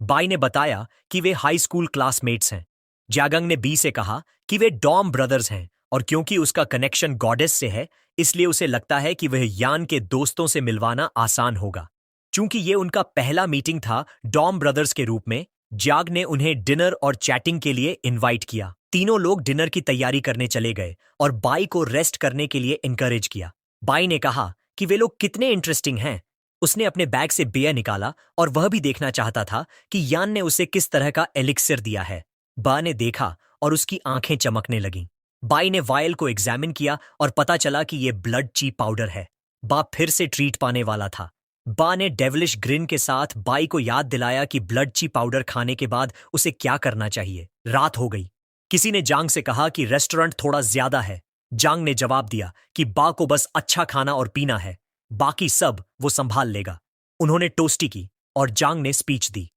बाई ने बताया कि वे हाई स्कूल क्लासमेट्स हैं। जागंग ने बी से कहा कि वे डॉम ब्रदर्स हैं और क्योंकि उसका कनेक्शन गॉडेस से है, इसलिए उसे लगता है कि वह यान के दोस्तों से मिलवाना आसान होगा। चूंकि ये उनका पहला मीटिंग था डॉम ब्रदर्स के रूप में, जाग ने उन्हें डिनर और चैटिंग के लिए इनवाइट किया। तीनों लोग डिनर की तैयारी करने चले गए और बाई को रेस्ट करने के लिए इनकरेज किया। बाई ने कहा कि वे लोग कितने इंटरेस्टिंग हैं। उसने अपने बैग से बियर निकाला और वह भी देखना चाहता था कि यान ने उसे किस तरह का एलिक्सिर दिया है। बा ने देखा और उसकी आंखें चमकने लगीं। बाई ने वायल को एग्जामिन किया और पता चला कि यह ब्लड ची पाउडर है। बा फिर से ट्रीट पाने वाला था। बा ने डेविलिश ग्रिन के साथ बाई को याद दिलाया कि ब्लड ची पाउडर खाने के बाद उसे क्या करना चाहिए। रात हो गई। किसी ने जांग से कहा कि रेस्टोरेंट थोड़ा ज्यादा है। जांग ने जवाब दिया कि बा को बस अच्छा खाना और पीना है, बाकी सब वो संभाल लेगा। उन्होंने टोस्टी की और जांग ने स्पीच दी।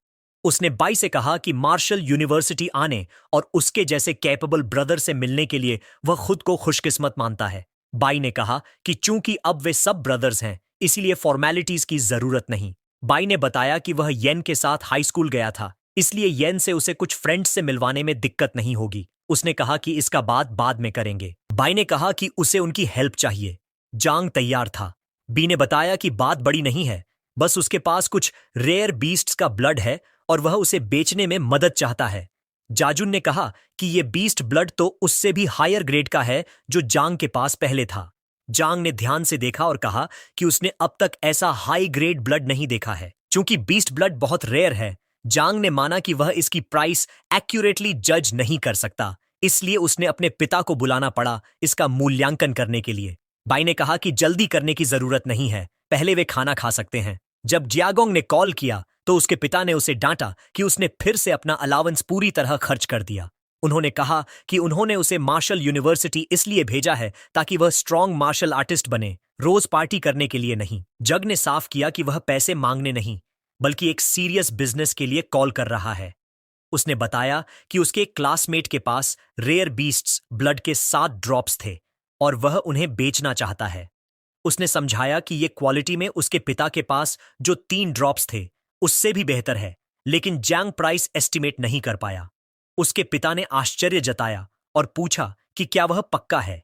उसने बाई से कहा कि मार्शल यूनिवर्सिटी आने और उसके जैसे कैपेबल ब्रदर से मिलने के लिए वह खुद को खुशकिस्मत मानता है। बाई ने कहा कि चूंकि अब वे सब ब्रदर्स हैं, इसीलिए फॉर्मेलिटीज की जरूरत नहीं। बाई ने बताया कि वह येन के साथ हाई स्कूल गया था, इसलिए येन से उसे कुछ फ्रेंड्स से मिलवाने में दिक्कत नहीं होगी। उसने कहा कि इसका बात बाद में करेंगे। बाई ने कहा कि उसे उनकी हेल्प चाहिए। जांग तैयार था। बी ने बताया कि बात बड़ी नहीं है, बस उसके पास कुछ रेयर बीस्ट्स का ब्लड है और वह उसे बेचने में मदद चाहता है। जाजुन ने कहा कि यह बीस्ट ब्लड तो उससे भी हायर ग्रेड का है जो जांग के पास पहले था। जांग ने ध्यान से देखा और कहा कि उसने अब तक ऐसा हाई ग्रेड ब्लड नहीं देखा है। चूंकि बीस्ट ब्लड बहुत रेयर है, जांग ने माना कि वह इसकी प्राइस एक्यूरेटली जज नहीं कर सकता, इसलिए उसने अपने पिता को बुलाना पड़ा इसका मूल्यांकन करने के लिए। बाई ने कहा कि जल्दी करने की जरूरत नहीं है, पहले वे खाना खा सकते हैं। जब जियागोंग ने कॉल किया तो उसके पिता ने उसे डांटा कि उसने फिर से अपना अलावेंस पूरी तरह खर्च कर दिया। उन्होंने कहा कि उन्होंने उसे मार्शल यूनिवर्सिटी इसलिए भेजा है ताकि वह स्ट्रॉन्ग मार्शल आर्टिस्ट बने, रोज पार्टी करने के लिए नहीं। जग ने साफ किया कि वह पैसे मांगने नहीं, बल्कि एक सीरियस बिजनेस के लिए कॉल कर रहा है। उसने बताया कि उसके एक क्लासमेट के पास रेयर बीस्ट्स ब्लड के 7 ड्रॉप्स थे और वह उन्हें बेचना चाहता है। उसने समझाया कि ये क्वालिटी में उसके पिता के पास जो 3 ड्रॉप्स थे उससे भी बेहतर है, लेकिन जैंग प्राइस एस्टिमेट नहीं कर पाया। उसके पिता ने आश्चर्य जताया और पूछा कि क्या वह पक्का है।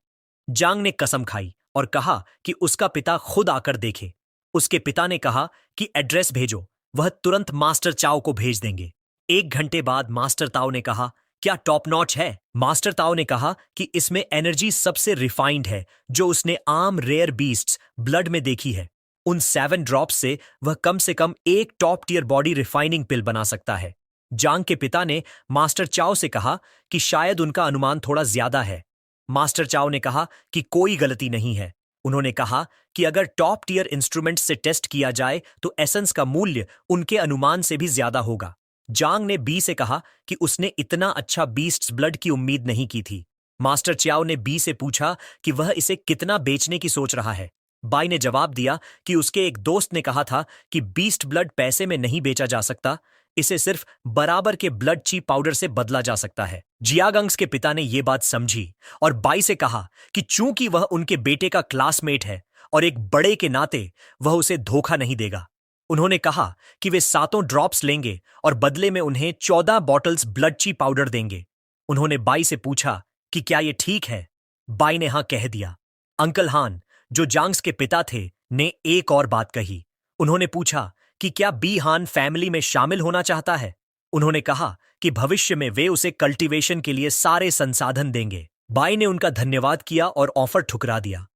जांग ने कसम खाई और कहा कि उसका पिता खुद आकर देखे। उसके पिता ने कहा कि एड्रेस भेजो, वह तुरंत मास्टर चाओ को भेज देंगे। 1 घंटे बाद मास्टर ताओ ने कहा, क्या टॉप नॉच है? मास्टर ताओ ने कहा कि इसमें एनर्जी सबसे रिफाइंड है जो उसने आम रेयर बीस्ट्स ब्लड में देखी है। उन 7 ड्रॉप्स से वह कम से कम एक टॉप टियर बॉडी रिफाइनिंग पिल बना सकता है। जांग के पिता ने मास्टर चाओ से कहा कि शायद उनका अनुमान थोड़ा ज्यादा है। मास्टर चाओ ने कहा कि कोई गलती नहीं है। उन्होंने कहा कि अगर टॉप टियर इंस्ट्रूमेंट से टेस्ट किया जाए तो एसेंस का मूल्य उनके अनुमान से भी ज्यादा होगा। जांग ने बी से कहा कि उसने इतना अच्छा बीस्ट्स ब्लड की उम्मीद नहीं की थी। मास्टर चाओ ने बी से पूछा कि वह इसे कितना बेचने की सोच रहा है। बाई ने जवाब दिया कि उसके एक दोस्त ने कहा था कि बीस्ट ब्लड पैसे में नहीं बेचा जा सकता, इसे सिर्फ बराबर के ब्लड ची पाउडर से बदला जा सकता है। जियागंग्स के पिता ने यह बात समझी और बाई से कहा कि चूंकि वह उनके बेटे का क्लासमेट है और एक बड़े के नाते वह उसे धोखा नहीं देगा। उन्होंने कहा कि वे 7 ड्रॉप्स लेंगे और बदले में उन्हें 14 बॉटल्स ब्लड ची पाउडर देंगे। उन्होंने बाई से पूछा कि क्या यह ठीक है। बाई ने हां कह दिया। अंकल हान, जो जांग्स के पिता थे, ने एक और बात कही। उन्होंने पूछा कि क्या बी हान फैमिली में शामिल होना चाहता है। उन्होंने कहा कि भविष्य में वे उसे कल्टीवेशन के लिए सारे संसाधन देंगे। बाई ने उनका धन्यवाद किया और ऑफर ठुकरा दिया।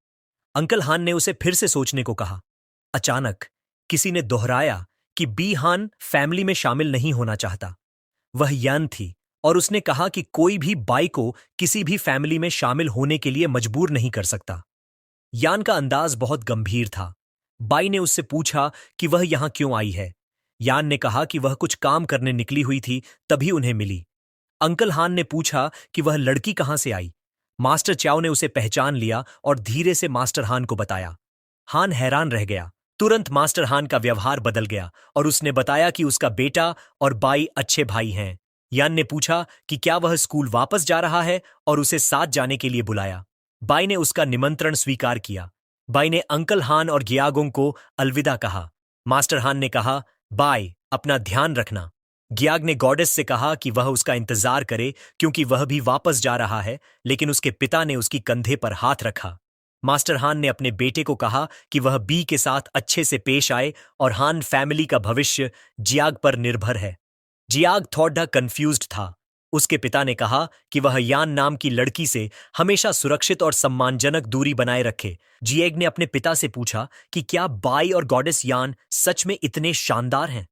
अंकल हान ने उसे फिर से सोचने को कहा। अचानक किसी ने दोहराया कि बी हान फैमिली में शामिल नहीं होना चाहता। वह यान थी और उसने कहा कि कोई भी बाई को किसी भी फैमिली में शामिल होने के लिए मजबूर नहीं कर सकता। यान का अंदाज बहुत गंभीर था। बाई ने उससे पूछा कि वह यहां क्यों आई है। यान ने कहा कि वह कुछ काम करने निकली हुई थी, तभी उन्हें मिली। अंकल हान ने पूछा कि वह लड़की कहां से आई। मास्टर च्याओ ने उसे पहचान लिया और धीरे से मास्टर हान को बताया। हान हैरान रह गया। तुरंत मास्टर हान का व्यवहार बदल गया और उसने बताया कि उसका बेटा और बाई अच्छे भाई हैं। यान ने पूछा कि क्या वह स्कूल वापस जा रहा है और उसे साथ जाने के लिए बुलाया। बाई ने उसका निमंत्रण स्वीकार किया। बाई ने अंकल हान और गियागोंग को अलविदा कहा। मास्टर हान ने कहा, बाई, अपना ध्यान रखना। गियाग ने गॉडेस से कहा कि वह उसका इंतजार करे क्योंकि वह भी वापस जा रहा है, लेकिन उसके पिता ने उसकी कंधे पर हाथ रखा। मास्टर हान ने अपने बेटे को कहा कि वह बी के साथ अच्छे से पेश आए और हान फैमिली का भविष्य जियाग पर निर्भर है। जियाग थोड़ा कंफ्यूज्ड था। उसके पिता ने कहा कि वह यान नाम की लड़की से हमेशा सुरक्षित और सम्मानजनक दूरी बनाए रखे। जिएग ने अपने पिता से पूछा कि क्या बाई और गॉडेस यान सच में इतने शानदार हैं।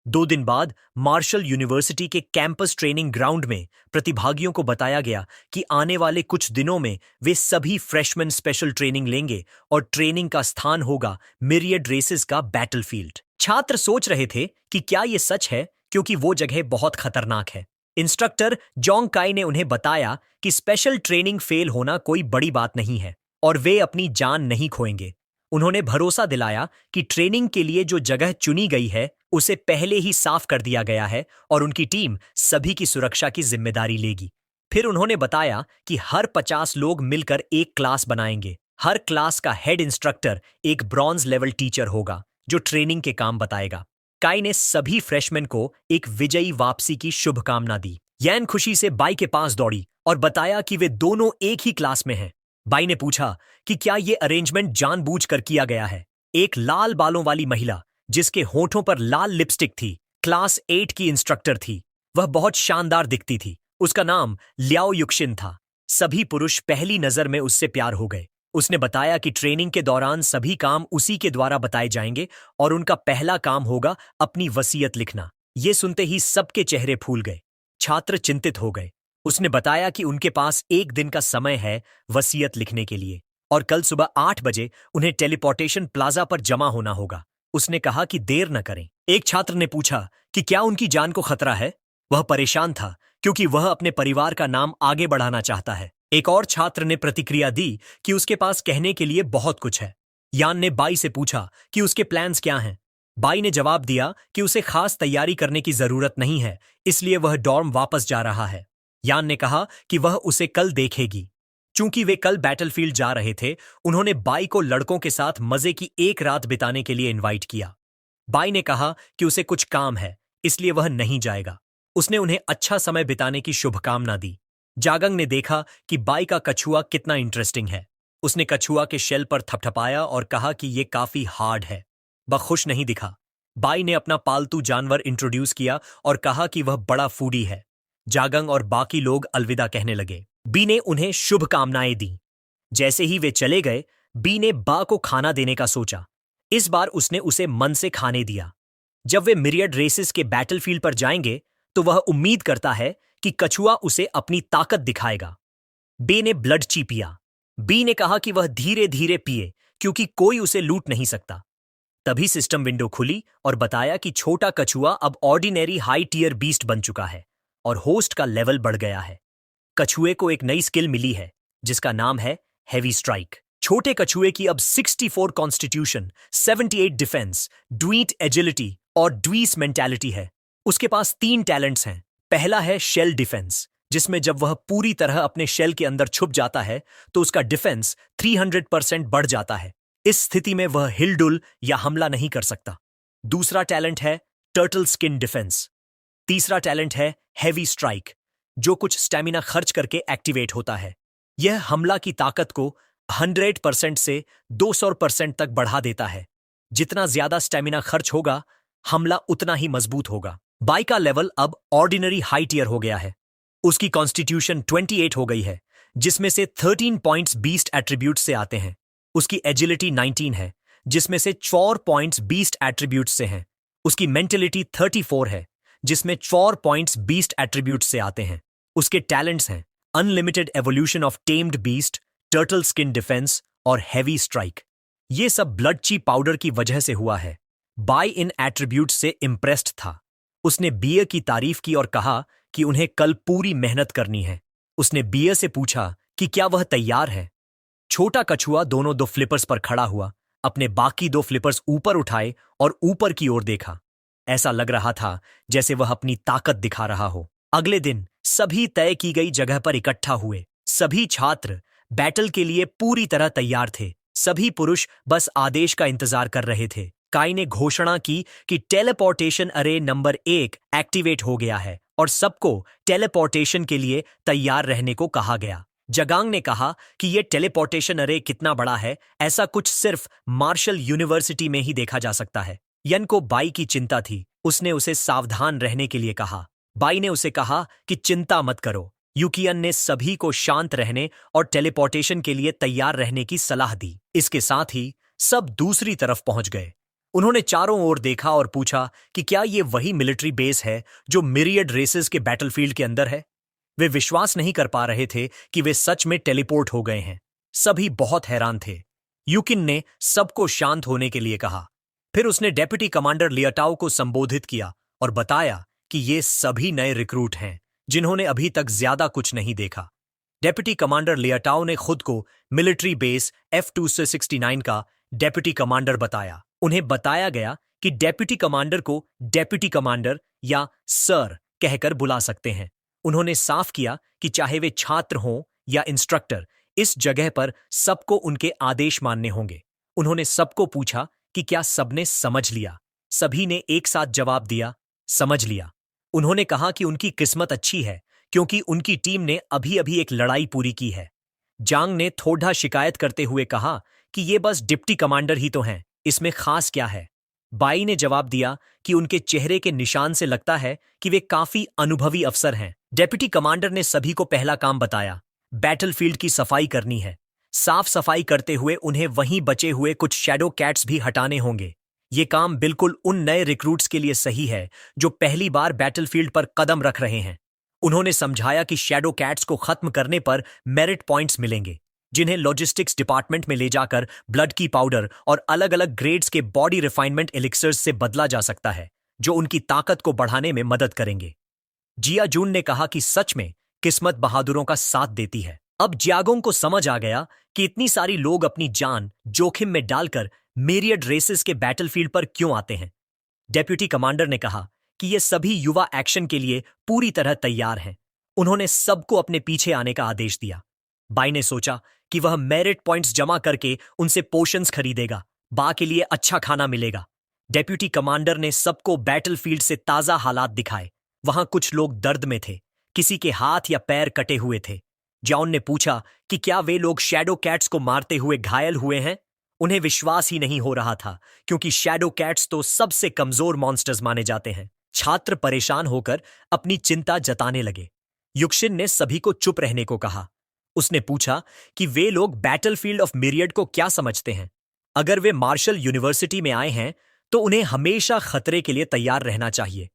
2 दिन बाद मार्शल यूनिवर्सिटी के कैंपस ट्रेनिंग ग्राउंड में प्रतिभागियों को बताया गया कि आने वाले कुछ दिनों में वे सभी फ्रेशमैन स्पेशल ट्रेनिंग लेंगे और ट्रेनिंग का स्थान होगा मिरियड रेसेस का बैटलफील्ड। छात्र सोच रहे थे कि क्या यह सच है, क्योंकि वो जगह बहुत खतरनाक है। इंस्ट्रक्टर जोंग काई ने उन्हें बताया कि स्पेशल ट्रेनिंग फेल होना कोई बड़ी बात नहीं है और वे अपनी जान नहीं खोएंगे। उन्होंने भरोसा दिलाया कि ट्रेनिंग के लिए जो जगह चुनी गई है उसे पहले ही साफ कर दिया गया है और उनकी टीम सभी की सुरक्षा की जिम्मेदारी लेगी। फिर उन्होंने बताया कि हर 50 लोग मिलकर एक क्लास बनाएंगे। हर क्लास का हेड इंस्ट्रक्टर एक ब्रॉन्ज लेवल टीचर होगा जो ट्रेनिंग के काम बताएगा। काई ने सभी फ्रेशमैन को एक विजयी वापसी की शुभकामना दी। यान खुशी से बाई के पास दौड़ी और बताया कि वे दोनों एक ही क्लास में हैं। बाई ने पूछा कि क्या यह अरेंजमेंट जानबूझकर किया गया है। एक लाल बालों वाली महिला जिसके होठों पर लाल लिपस्टिक थी, क्लास 8 की इंस्ट्रक्टर थी। वह बहुत शानदार दिखती थी। उसका नाम लियाओ युक्शिन था। सभी पुरुष पहली नजर में उससे प्यार हो गए। उसने बताया कि ट्रेनिंग के दौरान सभी काम उसी के द्वारा बताए जाएंगे और उनका पहला काम होगा अपनी वसीयत लिखना। ये सुनते ही सबके चेहरे फूल गए। छात्र चिंतित हो गए। उसने बताया कि उनके पास 1 दिन का समय है वसीयत लिखने के लिए और कल सुबह 8 बजे उन्हें टेलीपोर्टेशन प्लाजा पर जमा होना होगा। उसने कहा कि देर न करें। एक छात्र ने पूछा कि क्या उनकी जान को खतरा है। वह परेशान था क्योंकि वह अपने परिवार का नाम आगे बढ़ाना चाहता है। एक और छात्र ने प्रतिक्रिया दी कि उसके पास कहने के लिए बहुत कुछ है। यान ने बाई से पूछा कि उसके प्लान्स क्या हैं। बाई ने जवाब दिया कि उसे खास तैयारी करने की जरूरत नहीं है, इसलिए वह डॉर्म वापस जा रहा है। यान ने कहा कि वह उसे कल देखेगी। चूंकि वे कल बैटलफील्ड जा रहे थे, उन्होंने बाई को लड़कों के साथ मजे की एक रात बिताने के लिए इनवाइट किया। बाई ने कहा कि उसे कुछ काम है, इसलिए वह नहीं जाएगा। उसने उन्हें अच्छा समय बिताने की शुभकामना दी। जागंग ने देखा कि बाई का कछुआ कितना इंटरेस्टिंग है। उसने कछुआ के शेल पर थपथपाया और कहा कि यह काफी हार्ड है। वह खुश नहीं दिखा। बाई ने अपना पालतू जानवर इंट्रोड्यूस किया और कहा कि वह बड़ा फूडी है। जागंग और बाकी लोग अलविदा कहने लगे। बी ने उन्हें शुभकामनाएं दी। जैसे ही वे चले गए, बी ने बा को खाना देने का सोचा। इस बार उसने उसे मन से खाने दिया। जब वे मिरियड रेसेस के बैटलफील्ड पर जाएंगे तो वह उम्मीद करता है कि कछुआ उसे अपनी ताकत दिखाएगा। बे ने ब्लड ची पिया। बी ने कहा कि वह धीरे धीरे पिए क्योंकि कोई उसे लूट नहीं सकता। तभी सिस्टम विंडो खुली और बताया कि छोटा कछुआ अब ऑर्डिनरी हाई टियर बीस्ट बन चुका है और होस्ट का लेवल बढ़ गया है। कछुए को एक नई स्किल मिली है जिसका नाम है हेवी स्ट्राइक। छोटे कछुए की अब 64 कॉन्स्टिट्यूशन, 78 डिफेंस, ड्वीट एजिलिटी और ड्वीस मेंटालिटी है। उसके पास 3 टैलेंट्स हैं। पहला है शेल डिफेंस, जिसमें जब वह पूरी तरह अपने शेल के अंदर छुप जाता है तो उसका डिफेंस 300% बढ़ जाता है। इस स्थिति में वह हिलडुल या हमला नहीं कर सकता। दूसरा टैलेंट है टर्टल स्किन डिफेंस। तीसरा टैलेंट है हैवी स्ट्राइक, जो कुछ स्टैमिना खर्च करके एक्टिवेट होता है। यह हमला की ताकत को 100% से 200% तक बढ़ा देता है। जितना ज्यादा स्टैमिना खर्च होगा, हमला उतना ही मजबूत होगा। बाई का लेवल अब ऑर्डिनरी हाई टियर हो गया है। उसकी कॉन्स्टिट्यूशन 28 हो गई है, जिसमें से 13 पॉइंट्स बीस्ट एट्रीब्यूट से आते हैं। उसकी एजिलिटी 19 है, जिसमें से 4 पॉइंट्स बीस्ट एट्रीब्यूट से हैं। उसकी मेंटलिटी 34 है, जिसमें 4 पॉइंट्स बीस्ट एट्रीब्यूट से आते हैं। उसके टैलेंट्स हैं unlimited evolution of tamed beast, turtle skin defence और हैवी स्ट्राइक। ये सब ब्लड ची पाउडर की वजह से हुआ है। बाई इन एट्रीब्यूट से इम्प्रेस्ड था। उसने बियर की तारीफ की और कहा कि उन्हें कल पूरी मेहनत करनी है। उसने बियर से पूछा कि क्या वह तैयार है। छोटा कछुआ दोनों 2 फ्लिपर्स पर खड़ा हुआ, अपने बाकी 2 फ्लिपर्स ऊपर उठाए और ऊपर की ओर देखा। ऐसा लग रहा था जैसे वह अपनी ताकत दिखा रहा हो। अगले दिन सभी तय की गई जगह पर इकट्ठा हुए। सभी छात्र बैटल के लिए पूरी तरह तैयार थे। सभी पुरुष बस आदेश का इंतजार कर रहे थे। काई ने घोषणा की कि टेलीपोर्टेशन अरे नंबर 1 एक्टिवेट हो गया है और सबको टेलीपोर्टेशन के लिए तैयार रहने को कहा गया। जगांग ने कहा कि यह टेलीपोर्टेशन अरे कितना बड़ा है, ऐसा कुछ सिर्फ मार्शल यूनिवर्सिटी में ही देखा जा सकता है। यन को बाई की चिंता थी। उसने उसे सावधान रहने के लिए कहा। बाई ने उसे कहा कि चिंता मत करो। यूकियन ने सभी को शांत रहने और टेलीपोर्टेशन के लिए तैयार रहने की सलाह दी। इसके साथ ही सब दूसरी तरफ पहुंच गए। उन्होंने चारों ओर देखा और पूछा कि क्या ये वही मिलिट्री बेस है जो मिरियड रेसेस के बैटलफील्ड के अंदर है। वे विश्वास नहीं कर पा रहे थे कि वे सच में टेलीपोर्ट हो गए हैं। सभी बहुत हैरान थे। यूकिन ने सबको शांत होने के लिए कहा। फिर उसने डेप्यूटी कमांडर लियाटाओ को संबोधित किया और बताया कि ये सभी नए रिक्रूट हैं जिन्होंने अभी तक ज्यादा कुछ नहीं देखा। डेप्यूटी कमांडर लियाटाओ ने खुद को मिलिट्री बेस F269 का डेप्यूटी कमांडर बताया। उन्हें बताया गया कि डेप्यूटी कमांडर को डेप्यूटी कमांडर या सर कहकर बुला सकते हैं। उन्होंने साफ किया कि चाहे वे छात्र हों या इंस्ट्रक्टर, इस जगह पर सबको उनके आदेश मानने होंगे। उन्होंने सबको पूछा कि क्या सबने समझ लिया। सभी ने एक साथ जवाब दिया, समझ लिया। उन्होंने कहा कि उनकी किस्मत अच्छी है क्योंकि उनकी टीम ने अभी अभी एक लड़ाई पूरी की है। जांग ने थोड़ा शिकायत करते हुए कहा कि ये बस डिप्टी कमांडर ही तो हैं, इसमें खास क्या है। बाई ने जवाब दिया कि उनके चेहरे के निशान से लगता है कि वे काफी अनुभवी अफसर हैं। डेप्यूटी कमांडर ने सभी को पहला काम बताया, बैटलफील्ड की सफाई करनी है। साफ सफाई करते हुए उन्हें वहीं बचे हुए कुछ शैडो कैट्स भी हटाने होंगे। ये काम बिल्कुल उन नए रिक्रूट्स के लिए सही है जो पहली बार बैटलफील्ड पर कदम रख रहे हैं। उन्होंने समझाया कि शैडो कैट्स को खत्म करने पर मेरिट पॉइंट्स मिलेंगे, जिन्हें लॉजिस्टिक्स डिपार्टमेंट में ले जाकर ब्लड की पाउडर और अलग अलग ग्रेड्स के बॉडी रिफाइनमेंट एलिक्सर्स से बदला जा सकता है, जो उनकी ताकत को बढ़ाने में मदद करेंगे। जिया जून ने कहा कि सच में किस्मत बहादुरों का साथ देती है। अब जियागोंग को समझ आ गया कि इतनी सारी लोग अपनी जान जोखिम में डालकर मेरियड रेसेस के बैटलफील्ड पर क्यों आते हैं। डेप्यूटी कमांडर ने कहा कि ये सभी युवा एक्शन के लिए पूरी तरह तैयार हैं। उन्होंने सबको अपने पीछे आने का आदेश दिया। बाई ने सोचा कि वह मेरिट पॉइंट्स जमा करके उनसे पोशंस खरीदेगा। बा के लिए अच्छा खाना मिलेगा। डेप्यूटी कमांडर ने सबको बैटलफील्ड से ताजा हालात दिखाए। वहां कुछ लोग दर्द में थे, किसी के हाथ या पैर कटे हुए थे। जॉन ने पूछा कि क्या वे लोग शैडो कैट्स को मारते हुए घायल हुए हैं। उन्हें विश्वास ही नहीं हो रहा था क्योंकि शैडो कैट्स तो सबसे कमजोर मॉन्स्टर्स माने जाते हैं। छात्र परेशान होकर अपनी चिंता जताने लगे। युक्शिन ने सभी को चुप रहने को कहा। उसने पूछा कि वे लोग बैटलफील्ड ऑफ मिरियड को क्या समझते हैं। अगर वे मार्शल यूनिवर्सिटी में आए हैं तो उन्हें हमेशा खतरे के लिए तैयार रहना चाहिए।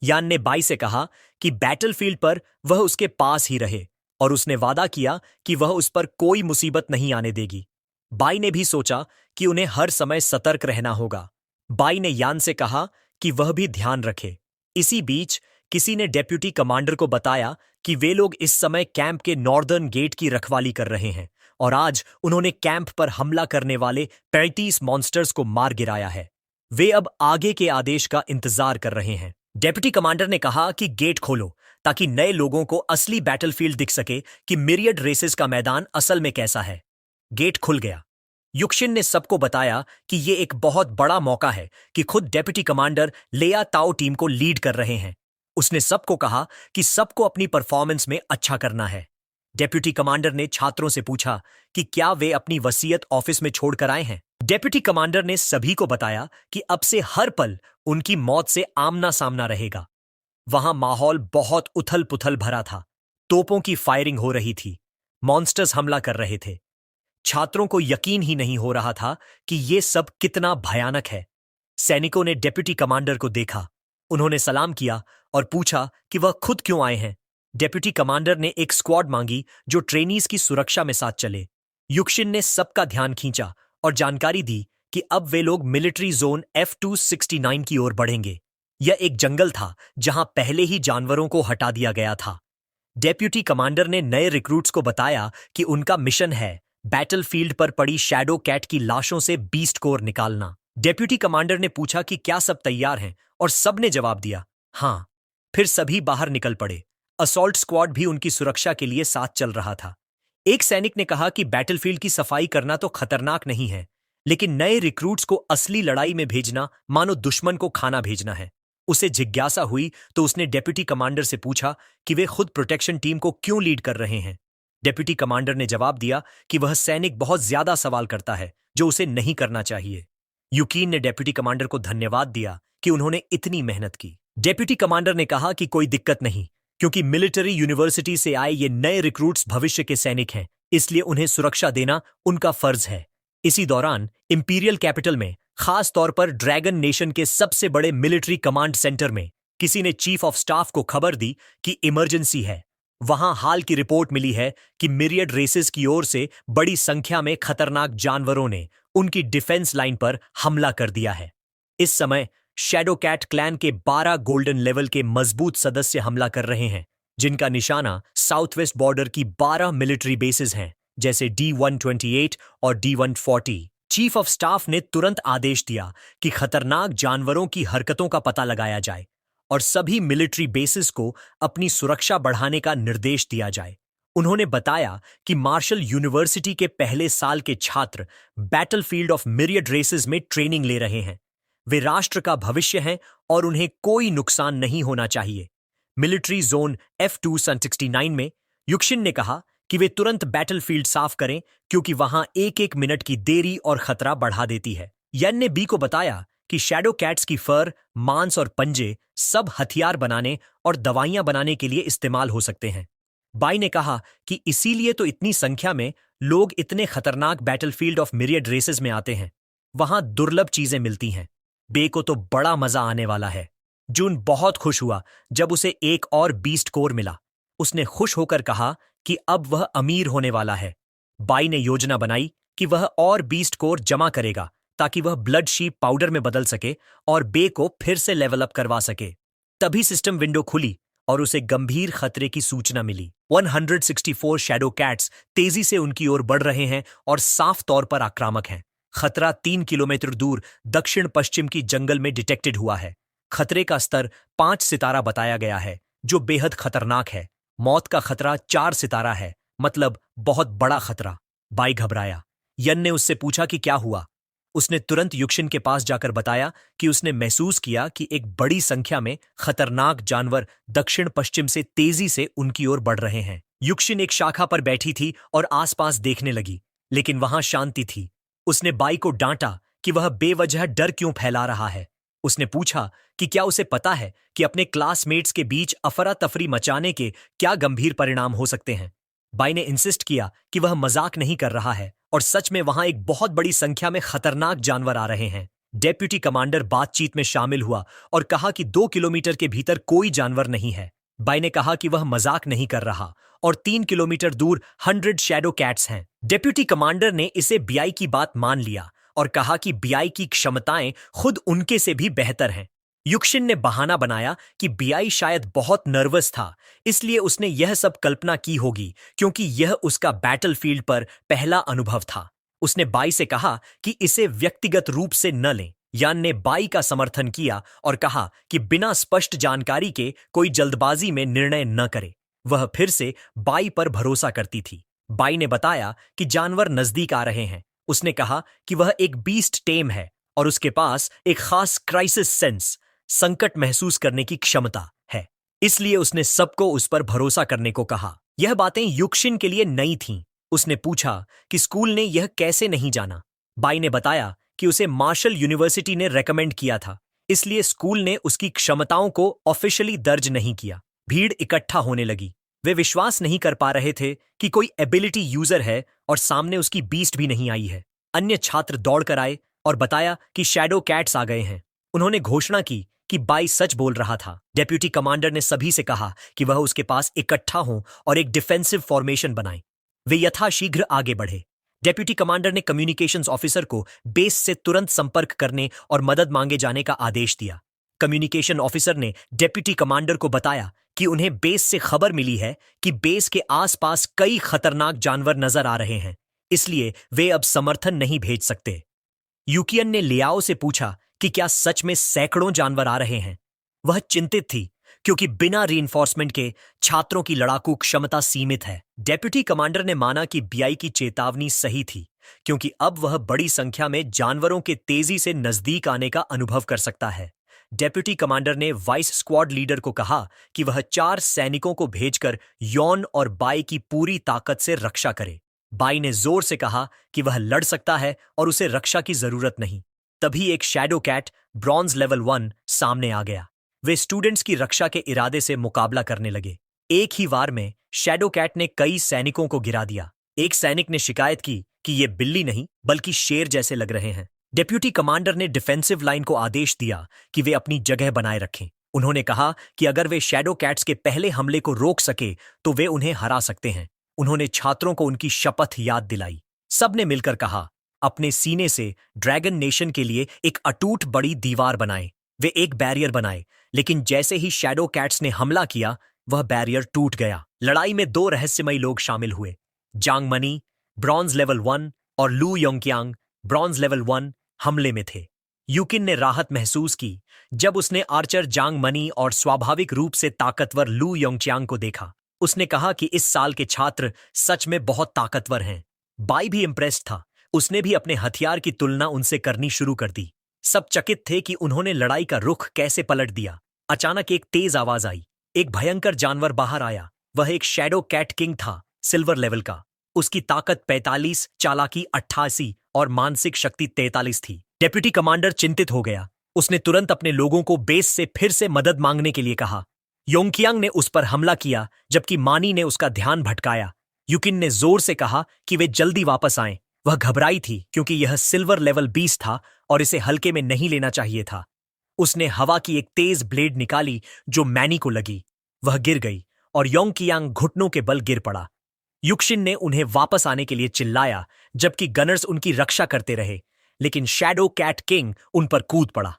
यान ने बाई से कहा कि बैटलफील्ड पर वह उसके पास ही रहे और उसने वादा किया कि वह उस पर कोई मुसीबत नहीं आने देगी। बाई ने भी सोचा कि उन्हें हर समय सतर्क रहना होगा। बाई ने यान से कहा कि वह भी ध्यान रखे। इसी बीच किसी ने डेप्यूटी कमांडर को बताया कि वे लोग इस समय कैंप के नॉर्दर्न गेट की रखवाली कर रहे हैं। और आज उन्होंने कैंप पर हमला करने वाले 35 मॉन्स्टर्स को मार गिराया है। वे अब आगे के आदेश का इंतजार कर रहे हैं। डेप्यूटी कमांडर ने कहा कि गेट खोलो ताकि नए लोगों को असली बैटलफील्ड दिख सके कि मिरियड रेसेस का मैदान असल में कैसा है। गेट खुल गया। युक्शिन ने सबको बताया कि ये एक बहुत बड़ा मौका है कि खुद डेप्यूटी कमांडर लेया ताओ टीम को लीड कर रहे हैं। उसने सबको कहा कि सबको अपनी परफॉर्मेंस में अच्छा करना है। डेप्यूटी कमांडर ने छात्रों से पूछा कि क्या वे अपनी वसीयत ऑफिस में छोड़कर आए हैं। डेप्यूटी कमांडर ने सभी को बताया कि अब से हर पल उनकी मौत से आमना सामना रहेगा। वहां माहौल बहुत उथल पुथल भरा था। तोपों की फायरिंग हो रही थी। मॉन्स्टर्स हमला कर रहे थे। छात्रों को यकीन ही नहीं हो रहा था कि यह सब कितना भयानक है। सैनिकों ने डेप्यूटी कमांडर को देखा। उन्होंने सलाम किया और पूछा कि वह खुद क्यों आए हैं। डेप्यूटी कमांडर ने एक स्क्वाड मांगी जो ट्रेनीज की सुरक्षा में साथ चले। युक्शिन ने सबका ध्यान खींचा और जानकारी दी कि अब वे लोग मिलिट्री जोन F269 की ओर बढ़ेंगे। यह एक जंगल था जहां पहले ही जानवरों को हटा दिया गया था। डेप्यूटी कमांडर ने नए रिक्रूट्स को बताया कि उनका मिशन है बैटलफील्ड पर पड़ी शैडो कैट की लाशों से बीस्ट कोर निकालना। डेप्यूटी कमांडर ने पूछा कि क्या सब तैयार हैं और सबने जवाब दिया हां। फिर सभी बाहर निकल पड़े। असॉल्ट स्क्वाड भी उनकी सुरक्षा के लिए साथ चल रहा था। एक सैनिक ने कहा कि बैटलफील्ड की सफाई करना तो खतरनाक नहीं है, लेकिन नए रिक्रूट्स को असली लड़ाई में भेजना मानो दुश्मन को खाना भेजना है। उसे जिज्ञासा हुई तो उसने डेप्यूटी कमांडर से पूछा कि वे खुद प्रोटेक्शन टीम को क्यों लीड कर रहे हैं। डेप्यूटी कमांडर ने जवाब दिया कि वह सैनिक बहुत ज्यादा सवाल करता है जो उसे नहीं करना चाहिए। युकीन ने डेप्यूटी कमांडर को धन्यवाद दिया कि उन्होंने इतनी मेहनत की। डेप्यूटी कमांडर ने कहा कि कोई दिक्कत नहीं, क्योंकि मिलिट्री यूनिवर्सिटी से आए ये नए रिक्रूट्स भविष्य के सैनिक हैं, इसलिए उन्हें सुरक्षा देना उनका फर्ज है। इसी दौरान इंपीरियल कैपिटल में, खास तौर पर ड्रैगन नेशन के सबसे बड़े मिलिट्री कमांड सेंटर में, किसी ने चीफ ऑफ स्टाफ को खबर दी कि इमरजेंसी है। वहां हाल की रिपोर्ट मिली है कि मिरियड रेसेस की ओर से बड़ी संख्या में खतरनाक जानवरों ने उनकी डिफेंस लाइन पर हमला कर दिया है। इस समय शैडो कैट क्लैन के 12 गोल्डन लेवल के मजबूत सदस्य हमला कर रहे हैं, जिनका निशाना साउथ वेस्ट बॉर्डर की 12 मिलिट्री बेसिस हैं, जैसे D128 और D140। चीफ ऑफ स्टाफ ने तुरंत आदेश दिया कि खतरनाक जानवरों की हरकतों का पता लगाया जाए और सभी मिलिट्री बेसिस को अपनी सुरक्षा बढ़ाने का निर्देश दिया जाए। उन्होंने बताया कि मार्शल यूनिवर्सिटी के पहले साल के छात्र बैटलफील्ड ऑफ मिरियड रेसेस में ट्रेनिंग ले रहे हैं। वे राष्ट्र का भविष्य हैं और उन्हें कोई नुकसान नहीं होना चाहिए। मिलिट्री जोन F269 में युक्शिन ने कहा कि वे तुरंत बैटलफील्ड साफ करें, क्योंकि वहां एक एक मिनट की देरी और खतरा बढ़ा देती है। यन ने बी को बताया कि शैडो कैट्स की फर, मांस और पंजे सब हथियार बनाने और दवाइयां बनाने के लिए इस्तेमाल हो सकते हैं। बाई ने कहा कि इसीलिए तो इतनी संख्या में लोग इतने खतरनाक बैटलफील्ड ऑफ मिरियड रेसेस में आते हैं। वहां दुर्लभ चीजें मिलती हैं। बे को तो बड़ा मजा आने वाला है। जून बहुत खुश हुआ जब उसे एक और बीस्ट कोर मिला। उसने खुश होकर कहा कि अब वह अमीर होने वाला है। बाई ने योजना बनाई कि वह और बीस्ट कोर जमा करेगा ताकि वह ब्लड शीप पाउडर में बदल सके और बे को फिर से लेवल अप करवा सके। तभी सिस्टम विंडो खुली और उसे गंभीर खतरे की सूचना मिली। 164 शैडो कैट्स तेजी से उनकी ओर बढ़ रहे हैं और साफ तौर पर आक्रामक हैं। खतरा 3 किलोमीटर दूर दक्षिण पश्चिम की जंगल में डिटेक्टेड हुआ है। खतरे का स्तर 5 सितारा बताया गया है, जो बेहद खतरनाक है। मौत का खतरा 4 सितारा है, मतलब बहुत बड़ा खतरा। बाई घबराया। यन ने उससे पूछा कि क्या हुआ। उसने तुरंत युक्शिन के पास जाकर बताया कि उसने महसूस किया कि एक बड़ी संख्या में खतरनाक जानवर दक्षिण पश्चिम से तेजी से उनकी ओर बढ़ रहे हैं। युक्शिन एक शाखा पर बैठी थी और आसपास देखने लगी, लेकिन वहां शांति थी। उसने बाई को डांटा कि वह बेवजह डर क्यों फैला रहा है। उसने पूछा कि क्या उसे पता है कि अपने क्लासमेट्स के बीच अफरा तफरी मचाने के क्या गंभीर परिणाम हो सकते हैं। बाई ने इंसिस्ट किया कि वह मजाक नहीं कर रहा है और सच में वहां एक बहुत बड़ी संख्या में खतरनाक जानवर आ रहे हैं। डेप्यूटी कमांडर बातचीत में शामिल हुआ और कहा कि 2 किलोमीटर के भीतर कोई जानवर नहीं है। बाई ने कहा कि वह मजाक नहीं कर रहा और 3 किलोमीटर दूर 100 शैडो कैट्स हैं। डेप्यूटी कमांडर ने इसे बीआई की बात मान लिया और कहा कि बीआई की क्षमताएं खुद उनके से भी बेहतर हैं। युक्षिन ने बहाना बनाया कि बियाई शायद बहुत नर्वस था, इसलिए उसने यह सब कल्पना की होगी क्योंकि यह उसका बैटलफील्ड पर पहला अनुभव था। उसने बाई से कहा कि इसे व्यक्तिगत रूप से न लें। यान ने बाई का समर्थन किया और कहा कि बिना स्पष्ट जानकारी के कोई जल्दबाजी में निर्णय न करे। वह फिर से बाई पर भरोसा करती थी। बाई ने बताया कि जानवर नजदीक आ रहे हैं। उसने कहा कि वह एक बीस्ट टेम है और उसके पास एक खास क्राइसिस सेंस, संकट महसूस करने की क्षमता है। इसलिए उसने सबको उस पर भरोसा करने को कहा। यह बातें युक्षिन के लिए नई थीं। उसने पूछा कि स्कूल ने यह कैसे नहीं जाना। बाई ने बताया कि उसे मार्शल यूनिवर्सिटी ने रेकमेंड किया था, इसलिए स्कूल ने उसकी क्षमताओं को ऑफिशियली दर्ज नहीं किया। भीड़ इकट्ठा होने लगी। वे विश्वास नहीं कर पा रहे थे कि कोई एबिलिटी यूजर है और सामने उसकी बीस्ट भी नहीं आई है। अन्य छात्र दौड़कर आए और बताया कि शैडो कैट्स आ गए हैं। उन्होंने घोषणा की कि बाई सच बोल रहा था। डेप्यूटी कमांडर ने सभी से कहा कि वह उसके पास इकट्ठा हों और एक डिफेंसिव फॉर्मेशन बनाएं। वे यथाशीघ्र आगे बढ़े। डेप्यूटी कमांडर ने कम्युनिकेशंस ऑफिसर को बेस से तुरंत संपर्क करने और मदद मांगे जाने का आदेश दिया। कम्युनिकेशन ऑफिसर ने डेप्यूटी कमांडर को बताया कि उन्हें बेस से खबर मिली है कि बेस के आसपास कई खतरनाक जानवर नजर आ रहे हैं, इसलिए वे अब समर्थन नहीं भेज सकते। यूकियन ने लियाओ से पूछा कि क्या सच में सैकड़ों जानवर आ रहे हैं। वह चिंतित थी क्योंकि बिना रीइंफोर्समेंट के छात्रों की लड़ाकू क्षमता सीमित है। डेप्यूटी कमांडर ने माना कि बीआई की चेतावनी सही थी क्योंकि अब वह बड़ी संख्या में जानवरों के तेजी से नजदीक आने का अनुभव कर सकता है। डेप्यूटी कमांडर ने वाइस स्क्वाड लीडर को कहा कि वह 4 सैनिकों को भेजकर यॉन और बाई की पूरी ताकत से रक्षा करे। बाई ने जोर से कहा कि वह लड़ सकता है और उसे रक्षा की जरूरत नहीं। तभी एक शैडो कैट ब्रॉन्ज लेवल 1 सामने आ गया। वे स्टूडेंट्स की रक्षा के इरादे से मुकाबला करने लगे। एक ही वार में शैडो कैट ने कई सैनिकों को गिरा दिया। एक सैनिक ने शिकायत की कि ये बिल्ली नहीं बल्कि शेर जैसे लग रहे हैं। डेप्यूटी कमांडर ने डिफेंसिव लाइन को आदेश दिया कि वे अपनी जगह बनाए रखें। उन्होंने कहा कि अगर वे शैडो कैट्स के पहले हमले को रोक सके तो वे उन्हें हरा सकते हैं। उन्होंने छात्रों को उनकी शपथ याद दिलाई। सबने मिलकर कहा, अपने सीने से ड्रैगन नेशन के लिए एक अटूट बड़ी दीवार बनाए। वे एक बैरियर बनाए, लेकिन जैसे ही शैडो कैट्स ने हमला किया वह बैरियर टूट गया। लड़ाई में 2 रहस्यमयी लोग शामिल हुए, जांग मनी ब्रॉन्ज लेवल 1 और लू योंगक्यांग ब्रॉन्ज लेवल 1 हमले में थे। यूकिन ने राहत महसूस की जब उसने आर्चर जांग मनी और स्वाभाविक रूप से ताकतवर लू योंगच्यांग को देखा। उसने कहा कि इस साल के छात्र सच में बहुत ताकतवर हैं। बाई भी इम्प्रेस्ड था। उसने भी अपने हथियार की तुलना उनसे करनी शुरू कर दी। सब चकित थे कि उन्होंने लड़ाई का रुख कैसे पलट दिया। अचानक एक तेज आवाज आई। एक भयंकर जानवर बाहर आया। वह एक शैडो कैट किंग था, सिल्वर लेवल का। उसकी ताकत 45, चालाकी 88 और मानसिक शक्ति 43 थी। डेप्यूटी कमांडर चिंतित हो गया। उसने तुरंत अपने लोगों को बेस से फिर से मदद मांगने के लिए कहा। योंगक्यांग ने उस पर हमला किया जबकि मानी ने उसका ध्यान भटकाया। युकिन ने जोर से कहा कि वे जल्दी वापस आएं। वह घबराई थी क्योंकि यह सिल्वर लेवल 20 था और इसे हल्के में नहीं लेना चाहिए था। उसने हवा की एक तेज ब्लेड निकाली जो मैनी को लगी। वह गिर गई और योंगक्यांग घुटनों के बल गिर पड़ा। युक्षिन ने उन्हें वापस आने के लिए चिल्लाया जबकि गनर्स उनकी रक्षा करते रहे, लेकिन शैडो कैट किंग उन पर कूद पड़ा।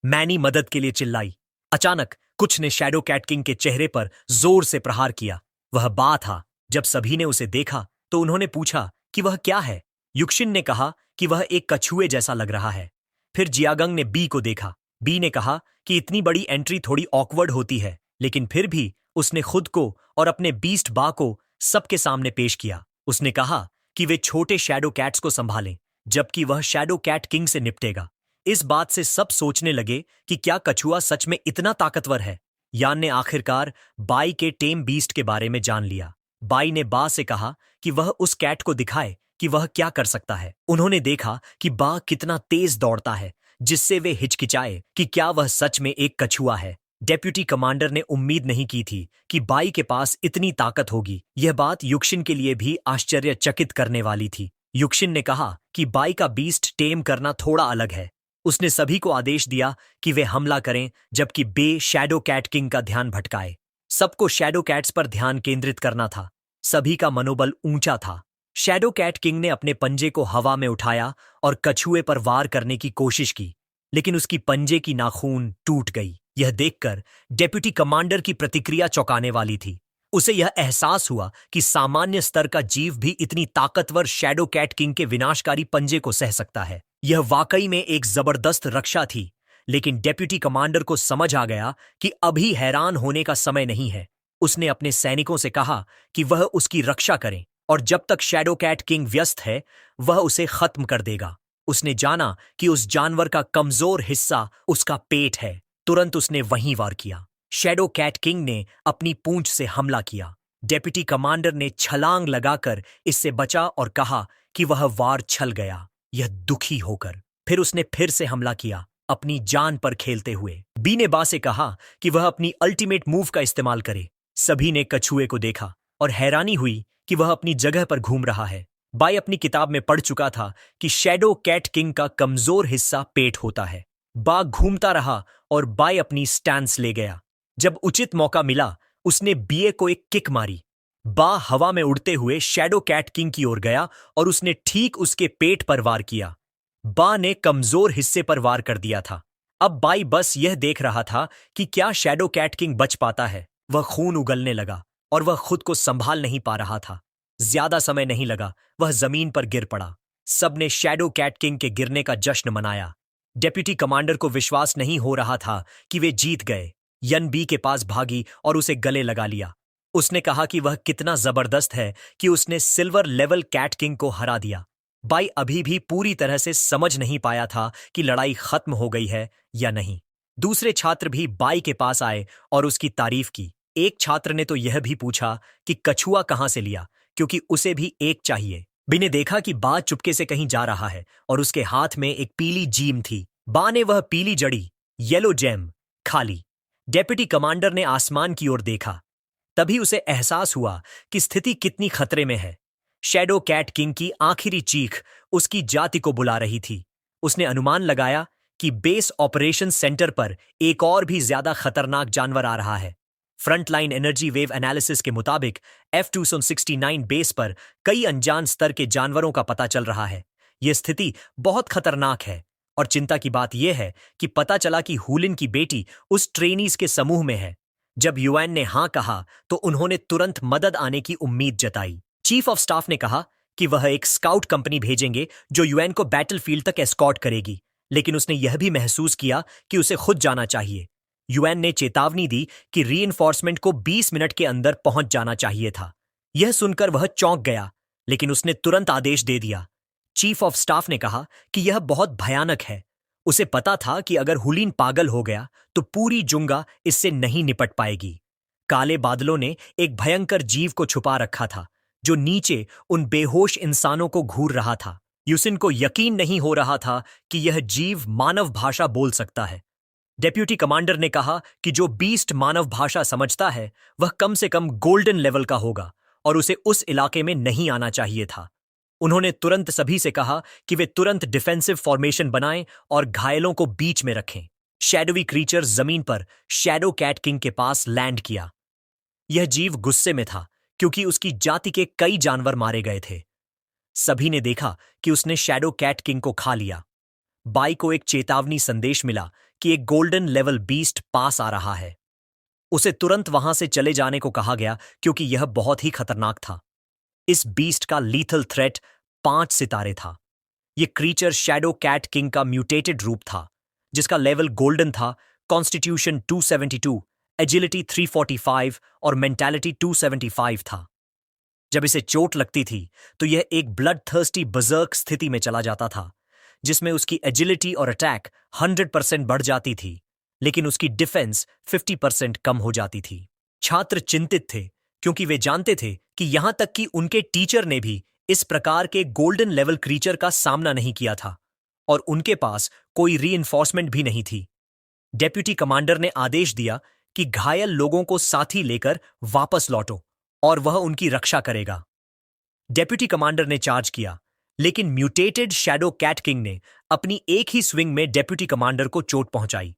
मैनी मदद के लिए चिल्लाई। अचानक कुछ ने शैडो कैट किंग के चेहरे पर जोर से प्रहार किया। वह बा था। जब सभी ने उसे देखा तो उन्होंने पूछा कि वह क्या है। युक्षिन ने कहा कि वह एक कछुए जैसा लग रहा है। फिर जियागंग ने बी को देखा। बी ने कहा कि इतनी बड़ी एंट्री थोड़ी ऑकवर्ड होती है, लेकिन फिर भी उसने खुद को और अपने बीस्ट बा को सबके सामने पेश किया। उसने कहा कि वे छोटे शैडो कैट्स को संभालें जबकि वह शैडो कैट किंग से निपटेगा। इस बात से सब सोचने लगे कि क्या कछुआ सच में इतना ताकतवर है। यान ने आखिरकार बाई के टेम बीस्ट के बारे में जान लिया। बाई ने बा से कहा कि वह उस कैट को दिखाए कि वह क्या कर सकता है। उन्होंने देखा कि बा कितना तेज दौड़ता है, जिससे वे हिचकिचाए कि क्या वह सच में एक कछुआ है। डेप्यूटी कमांडर ने उम्मीद नहीं की थी कि बाई के पास इतनी ताकत होगी। यह बात युक्षिन के लिए भी आश्चर्यचकित करने वाली थी। युक्षिन ने कहा कि बाई का बीस्ट टेम करना थोड़ा अलग है। उसने सभी को आदेश दिया कि वे हमला करें जबकि बे शैडो कैट किंग का ध्यान भटकाए। सबको शैडो कैट्स पर ध्यान केंद्रित करना था। सभी का मनोबल ऊंचा था। शैडो कैट किंग ने अपने पंजे को हवा में उठाया और कछुए पर वार करने की कोशिश की, लेकिन उसकी पंजे की नाखून टूट गई। यह देखकर डेप्यूटी कमांडर की प्रतिक्रिया चौंकाने वाली थी। उसे यह एहसास हुआ कि सामान्य स्तर का जीव भी इतनी ताकतवर शैडो कैट किंग के विनाशकारी पंजे को सह सकता है। यह वाकई में एक जबरदस्त रक्षा थी, लेकिन डेप्यूटी कमांडर को समझ आ गया कि अभी हैरान होने का समय नहीं है। उसने अपने सैनिकों से कहा कि वह उसकी रक्षा करें और जब तक शैडो कैट किंग व्यस्त है, वह उसे खत्म कर देगा। उसने जाना कि उस जानवर का कमजोर हिस्सा उसका पेट है। तुरंत उसने वहीं वार किया। शैडो कैट किंग ने अपनी पूंछ से हमला किया। डेप्यूटी कमांडर ने छलांग लगाकर इससे बचा और कहा कि वह वार छल गया। यह दुखी होकर फिर उसने फिर से हमला किया, अपनी जान पर खेलते हुए। बी ने बा से कहा कि वह अपनी अल्टीमेट मूव का इस्तेमाल करे। सभी ने कछुए को देखा और हैरानी हुई कि वह अपनी जगह पर घूम रहा है। बाई अपनी किताब में पढ़ चुका था कि शैडो कैट किंग का कमजोर हिस्सा पेट होता है। बा घूमता रहा और बाई अपनी स्टैंस ले गया। जब उचित मौका मिला, उसने बीए को एक किक मारी। बा हवा में उड़ते हुए शैडो कैट किंग की ओर गया और उसने ठीक उसके पेट पर वार किया। बा ने कमजोर हिस्से पर वार कर दिया था। अब बाई बस यह देख रहा था कि क्या शैडो कैट किंग बच पाता है। वह खून उगलने लगा और वह खुद को संभाल नहीं पा रहा था। ज्यादा समय नहीं लगा, वह जमीन पर गिर पड़ा। सबने शैडो कैट किंग के गिरने का जश्न मनाया। डेप्यूटी कमांडर को विश्वास नहीं हो रहा था कि वे जीत गए। यन बी के पास भागी और उसे गले लगा लिया। उसने कहा कि वह कितना जबरदस्त है कि उसने सिल्वर लेवल कैट किंग को हरा दिया। बाई अभी भी पूरी तरह से समझ नहीं पाया था कि लड़ाई खत्म हो गई है या नहीं। दूसरे छात्र भी बाई के पास आए और उसकी तारीफ की। एक छात्र ने तो यह भी पूछा कि कछुआ कहां से लिया, क्योंकि उसे भी एक चाहिए। बी ने देखा कि बा चुपके से कहीं जा रहा है और उसके हाथ में एक पीली जीम थी। बा ने वह पीली जड़ी, येलो जेम, खा ली। डेप्यूटी कमांडर ने आसमान की ओर देखा। तभी उसे एहसास हुआ कि स्थिति कितनी खतरे में है। शैडो कैट किंग की आखिरी चीख उसकी जाति को बुला रही थी। उसने अनुमान लगाया कि बेस ऑपरेशन सेंटर पर एक और भी ज्यादा खतरनाक जानवर आ रहा है। फ्रंटलाइन एनर्जी वेव एनालिसिस के मुताबिक F-269 बेस पर कई अनजान स्तर के जानवरों का पता चल रहा है। यह स्थिति बहुत खतरनाक है और चिंता की बात यह है कि पता चला कि हुलिन की बेटी उस ट्रेनीज के समूह में है। जब यूएन ने हां कहा तो उन्होंने तुरंत मदद आने की उम्मीद जताई। चीफ ऑफ स्टाफ ने कहा कि वह एक स्काउट कंपनी भेजेंगे जो यूएन को बैटलफील्ड तक एस्कॉर्ट करेगी, लेकिन उसने यह भी महसूस किया कि उसे खुद जाना चाहिए। यूएन ने चेतावनी दी कि रीइंफोर्समेंट को 20 मिनट के अंदर पहुंच जाना चाहिए था। यह सुनकर वह चौंक गया, लेकिन उसने तुरंत आदेश दे दिया। चीफ ऑफ स्टाफ ने कहा कि यह बहुत भयानक है। उसे पता था कि अगर हुलीन पागल हो गया तो पूरी जुंगा इससे नहीं निपट पाएगी। काले बादलों ने एक भयंकर जीव को छुपा रखा था जो नीचे उन बेहोश इंसानों को घूर रहा था। यूसिन को यकीन नहीं हो रहा था कि यह जीव मानव भाषा बोल सकता है। डेप्यूटी कमांडर ने कहा कि जो बीस्ट मानव भाषा समझता है वह कम से कम गोल्डन लेवल का होगा और उसे उस इलाके में नहीं आना चाहिए था। उन्होंने तुरंत सभी से कहा कि वे तुरंत डिफेंसिव फॉर्मेशन बनाएं और घायलों को बीच में रखें। शैडोवी क्रीचर जमीन पर शैडो कैट किंग के पास लैंड किया। यह जीव गुस्से में था क्योंकि उसकी जाति के कई जानवर मारे गए थे। सभी ने देखा कि उसने शैडो कैट किंग को खा लिया। बाई को एक चेतावनी संदेश मिला कि एक गोल्डन लेवल बीस्ट पास आ रहा है। उसे तुरंत वहां से चले जाने को कहा गया क्योंकि यह बहुत ही खतरनाक था। इस बीस्ट का लीथल थ्रेट 5 सितारे था। यह क्रीचर शैडो कैट किंग का म्यूटेटेड रूप था, जिसका लेवल गोल्डन था, कॉन्स्टिट्यूशन 272, एजिलिटी 345 और मेंटालिटी 275 था। जब इसे चोट लगती थी तो यह एक ब्लड थर्स्टी बजर्क स्थिति में चला जाता था, जिसमें उसकी एजिलिटी और अटैक 100% बढ़ जाती थी, लेकिन उसकी डिफेंस 50% कम हो जाती थी। छात्र चिंतित थे क्योंकि वे जानते थे कि यहां तक कि उनके टीचर ने भी इस प्रकार के गोल्डन लेवल क्रीचर का सामना नहीं किया था और उनके पास कोई रीइंफोर्समेंट भी नहीं थी। डेप्यूटी कमांडर ने आदेश दिया कि घायल लोगों को साथी लेकर वापस लौटो और वह उनकी रक्षा करेगा। डेप्यूटी कमांडर ने चार्ज किया, लेकिन म्यूटेटेड शैडो कैट किंग ने अपनी एक ही स्विंग में डेप्यूटी कमांडर को चोट पहुंचाई।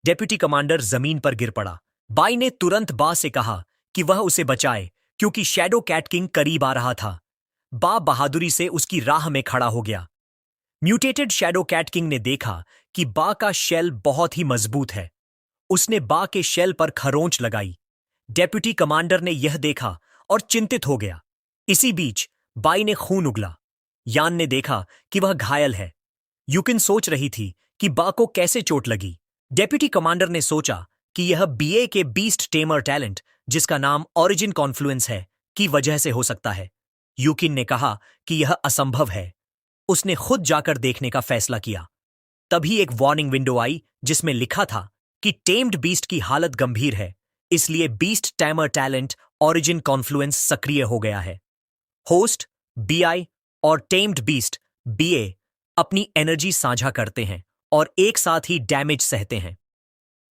डेप्यूटी कमांडर जमीन पर गिर पड़ा। बाई ने तुरंत बा से कहा कि वह उसे बचाए क्योंकि शैडो कैट किंग करीब आ रहा था। बा बहादुरी से उसकी राह में खड़ा हो गया। म्यूटेटेड शैडो कैट किंग ने देखा कि बा का शेल बहुत ही मजबूत है। उसने बा के शेल पर खरोंच लगाई। डेप्यूटी कमांडर ने यह देखा और चिंतित हो गया। इसी बीच बाई ने खून उगला। यान ने देखा कि वह घायल है। यूकिन सोच रही थी कि बा को कैसे चोट लगी। डेप्यूटी कमांडर ने सोचा कि यह बीए के बीस्ट टेमर टैलेंट, जिसका नाम ओरिजिन कॉन्फ्लुएंस है, की वजह से हो सकता है। यूकिन ने कहा कि यह असंभव है। उसने खुद जाकर देखने का फैसला किया। तभी एक वार्निंग विंडो आई जिसमें लिखा था कि टेम्ड बीस्ट की हालत गंभीर है, इसलिए beast tamer talent origin Confluence सक्रिय हो गया है। होस्ट बीआई और टेम्ड बीस्ट बीए अपनी एनर्जी साझा करते हैं और एक साथ ही डैमेज सहते हैं।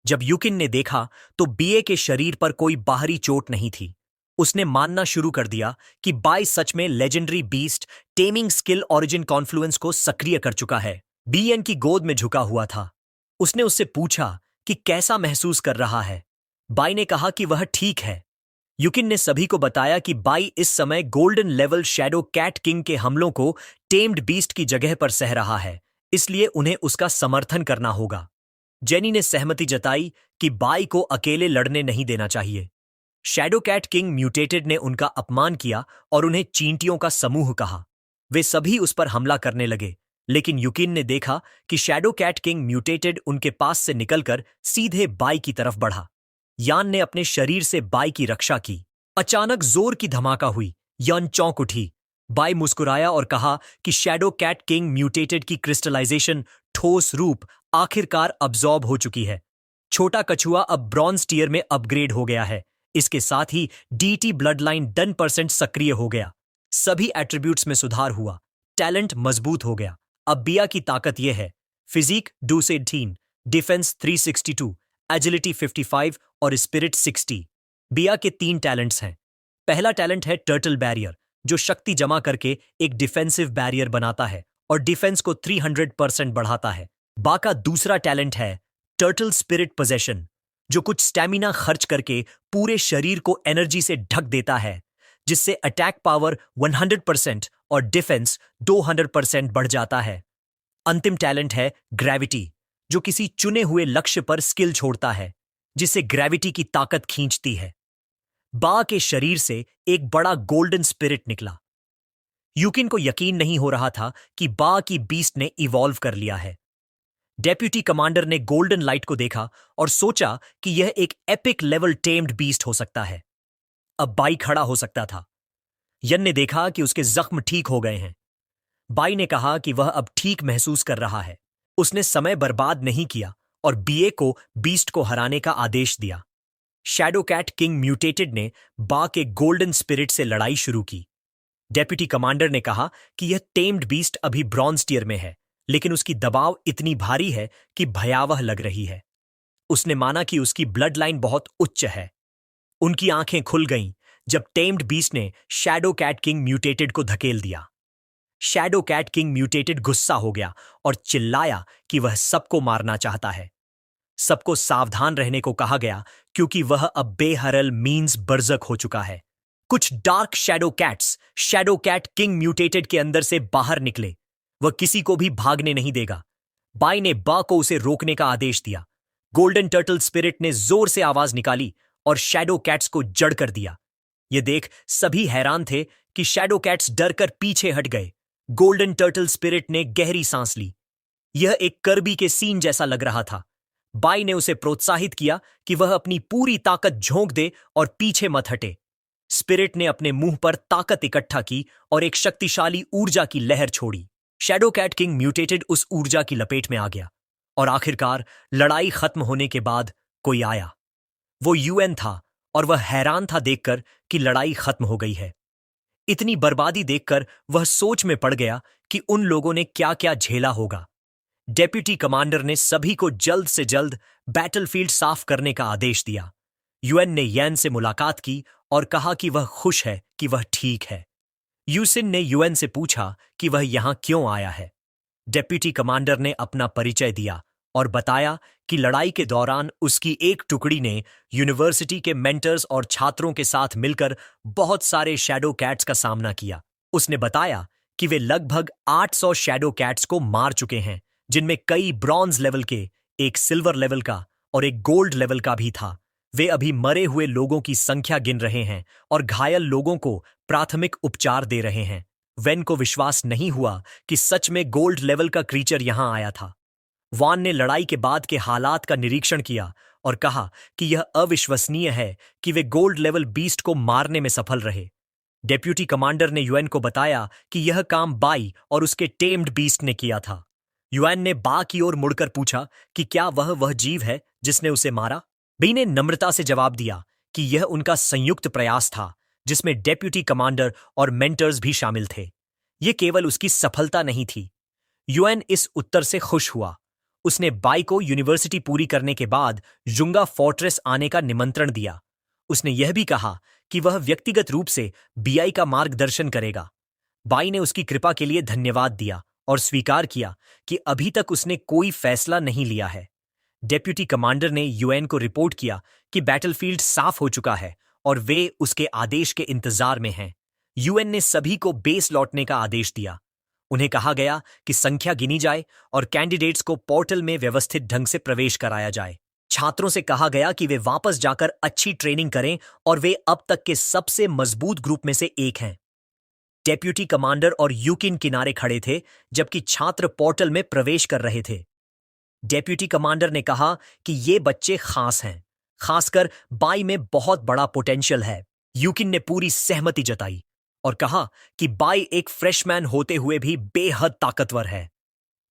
जब यूकिन ने देखा तो बीए के शरीर पर कोई बाहरी चोट नहीं थी। उसने मानना शुरू कर दिया कि बाई सच में legendary beast taming skill origin Confluence को सक्रिय कर चुका है। बीएन की गोद में झुका हुआ था। उसने उससे पूछा कि कैसा महसूस कर रहा है। बाई ने कहा कि वह ठीक है। यूकिन ने सभी को बताया कि बाई इस समय golden level shadow cat king के हमलों को टेम्ड बीस्ट की जगह पर सह रहा है, इसलिए उन्हें उसका समर्थन करना होगा। जेनी ने सहमति जताई कि बाई को अकेले लड़ने नहीं देना चाहिए। शैडो कैट किंग म्यूटेटेड ने उनका अपमान किया और उन्हें चींटियों का समूह कहा। वे सभी उस पर हमला करने लगे, लेकिन यूकिन ने देखा कि शैडो कैट किंग म्यूटेटेड उनके पास से निकलकर सीधे बाई की तरफ बढ़ा। यान ने अपने शरीर से बाई की रक्षा की। अचानक जोर की धमाका हुई। यान चौंक उठी। बाई मुस्कुराया और कहा कि शैडो कैट किंग म्यूटेटेड की क्रिस्टलाइजेशन ठोस रूप आखिरकार अब्जॉर्ब हो चुकी है। छोटा कछुआ अब ब्रॉन्ज टियर में अपग्रेड हो गया है। इसके साथ ही डीटी ब्लड लाइन 10% सक्रिय हो गया। सभी एट्रीब्यूट्स में सुधार हुआ। टैलेंट मजबूत हो गया। अब बिया की ताकत यह है: फिजिक 218, डिफेंस 362, एजिलिटी 55 और स्पिरिट 60। बिया के 3 टैलेंट्स हैं। पहला टैलेंट है टर्टल बैरियर, जो शक्ति जमा करके एक डिफेंसिव बैरियर बनाता है और डिफेंस को 300% बढ़ाता है। बा का दूसरा टैलेंट है टर्टल स्पिरिट पोजेशन, जो कुछ स्टैमिना खर्च करके पूरे शरीर को एनर्जी से ढक देता है, जिससे अटैक पावर 100% और डिफेंस 200% बढ़ जाता है। अंतिम टैलेंट है ग्रेविटी, जो किसी चुने हुए लक्ष्य पर स्किल छोड़ता है, जिससे ग्रेविटी की ताकत खींचती है। बा के शरीर से एक बड़ा गोल्डन स्पिरिट निकला। यूकिन को यकीन नहीं हो रहा था कि बा की बीस्ट ने इवॉल्व कर लिया है। डेप्यूटी कमांडर ने गोल्डन लाइट को देखा और सोचा कि यह एक एपिक लेवल टेम्ड बीस्ट हो सकता है। अब बाई खड़ा हो सकता था। यन ने देखा कि उसके जख्म ठीक हो गए हैं। बाई ने कहा कि वह अब ठीक महसूस कर रहा है। उसने समय बर्बाद नहीं किया और बीए को बीस्ट को हराने का आदेश दिया। शैडो कैट किंग म्यूटेटेड ने बा के गोल्डन स्पिरिट से लड़ाई शुरू की। डेप्यूटी कमांडर ने कहा कि यह टेम्ड बीस्ट अभी ब्रॉन्ज टियर में है, लेकिन उसकी दबाव इतनी भारी है कि भयावह लग रही है। उसने माना कि उसकी ब्लड लाइन बहुत उच्च है। उनकी आंखें खुल गईं जब टेम्ड बीस्ट ने शैडो कैट किंग म्यूटेटेड को धकेल दिया। शैडो कैट किंग म्यूटेटेड गुस्सा हो गया और चिल्लाया कि वह सबको मारना चाहता है। सबको सावधान रहने को कहा गया क्योंकि वह अब बेहरल मीन्स बर्जक हो चुका है। कुछ dark shadow cats shadow cat king mutated के अंदर से बाहर निकले। वह किसी को भी भागने नहीं देगा। बाई ने बा को उसे रोकने का आदेश दिया। गोल्डन टर्टल स्पिरिट ने जोर से आवाज निकाली और शैडो कैट्स को जड़ कर दिया। यह देख सभी हैरान थे कि शैडो कैट्स डरकर पीछे हट गए। गोल्डन टर्टल स्पिरिट ने गहरी सांस ली। यह एक कर्बी के सीन जैसा लग रहा था। बाई ने उसे प्रोत्साहित किया कि वह अपनी पूरी ताकत झोंक दे और पीछे मत हटे। स्पिरिट ने अपने मुंह पर ताकत इकट्ठा की और एक शक्तिशाली ऊर्जा की लहर छोड़ी। शैडो कैट किंग म्यूटेटेड उस ऊर्जा की लपेट में आ गया और आखिरकार लड़ाई खत्म होने के बाद कोई आया। वो यूएन था और वह हैरान था देखकर कि लड़ाई खत्म हो गई है। इतनी बर्बादी देखकर वह सोच में पड़ गया कि उन लोगों ने क्या क्या झेला होगा। डेप्यूटी कमांडर ने सभी को जल्द से जल्द बैटलफील्ड साफ करने का आदेश दिया। यूएन ने यैन से मुलाकात की और कहा कि वह खुश है कि वह ठीक है। यूसिन ने यूएन से पूछा कि वह यहां क्यों आया है। डेप्यूटी कमांडर ने अपना परिचय दिया और बताया कि लड़ाई के दौरान उसकी एक टुकड़ी ने यूनिवर्सिटी के मेंटर्स और छात्रों के साथ मिलकर बहुत सारे शैडो कैट्स का सामना किया। उसने बताया कि वे लगभग 800 शैडो कैट्स को मार चुके हैं, जिनमें कई ब्रॉन्ज लेवल के, एक सिल्वर लेवल का और एक गोल्ड लेवल का भी था। वे अभी मरे हुए लोगों की संख्या गिन रहे हैं और घायल लोगों को प्राथमिक उपचार दे रहे हैं। वेन को विश्वास नहीं हुआ कि सच में गोल्ड लेवल का क्रीचर यहां आया था। वान ने लड़ाई के बाद के हालात का निरीक्षण किया और कहा कि यह अविश्वसनीय है कि वे गोल्ड लेवल बीस्ट को मारने में सफल रहे। डेप्यूटी कमांडर ने यूएन को बताया कि यह काम बाई और उसके टेम्ड बीस्ट ने किया था। यूएन ने बा की ओर मुड़कर पूछा कि क्या वह जीव है जिसने उसे मारा। बी ने नम्रता से जवाब दिया कि यह उनका संयुक्त प्रयास था, जिसमें डेप्यूटी कमांडर और मेंटर्स भी शामिल थे। यह केवल उसकी सफलता नहीं थी। यूएन इस उत्तर से खुश हुआ। उसने बाई को यूनिवर्सिटी पूरी करने के बाद जुंगा फोर्ट्रेस आने का निमंत्रण दिया। उसने यह भी कहा कि वह व्यक्तिगत रूप से बीआई का मार्गदर्शन करेगा। बाई ने उसकी कृपा के लिए धन्यवाद दिया और स्वीकार किया कि अभी तक उसने कोई फैसला नहीं लिया है। डेप्यूटी कमांडर ने यूएन को रिपोर्ट किया कि बैटलफील्ड साफ हो चुका है और वे उसके आदेश के इंतजार में हैं। यूएन ने सभी को बेस लौटने का आदेश दिया। उन्हें कहा गया कि संख्या गिनी जाए और कैंडिडेट्स को पोर्टल में व्यवस्थित ढंग से प्रवेश कराया जाए। छात्रों से कहा गया कि वे वापस जाकर अच्छी ट्रेनिंग करें और वे अब तक के सबसे मजबूत ग्रुप में से एक हैं। डेप्यूटी कमांडर और यूकिन किनारे खड़े थे जबकि छात्र पोर्टल में प्रवेश कर रहे थे। डेप्यूटी कमांडर ने कहा कि ये बच्चे खास हैं, खासकर बाई में बहुत बड़ा पोटेंशियल है। यूकिन ने पूरी सहमति जताई और कहा कि बाई एक फ्रेशमैन होते हुए भी बेहद ताकतवर है।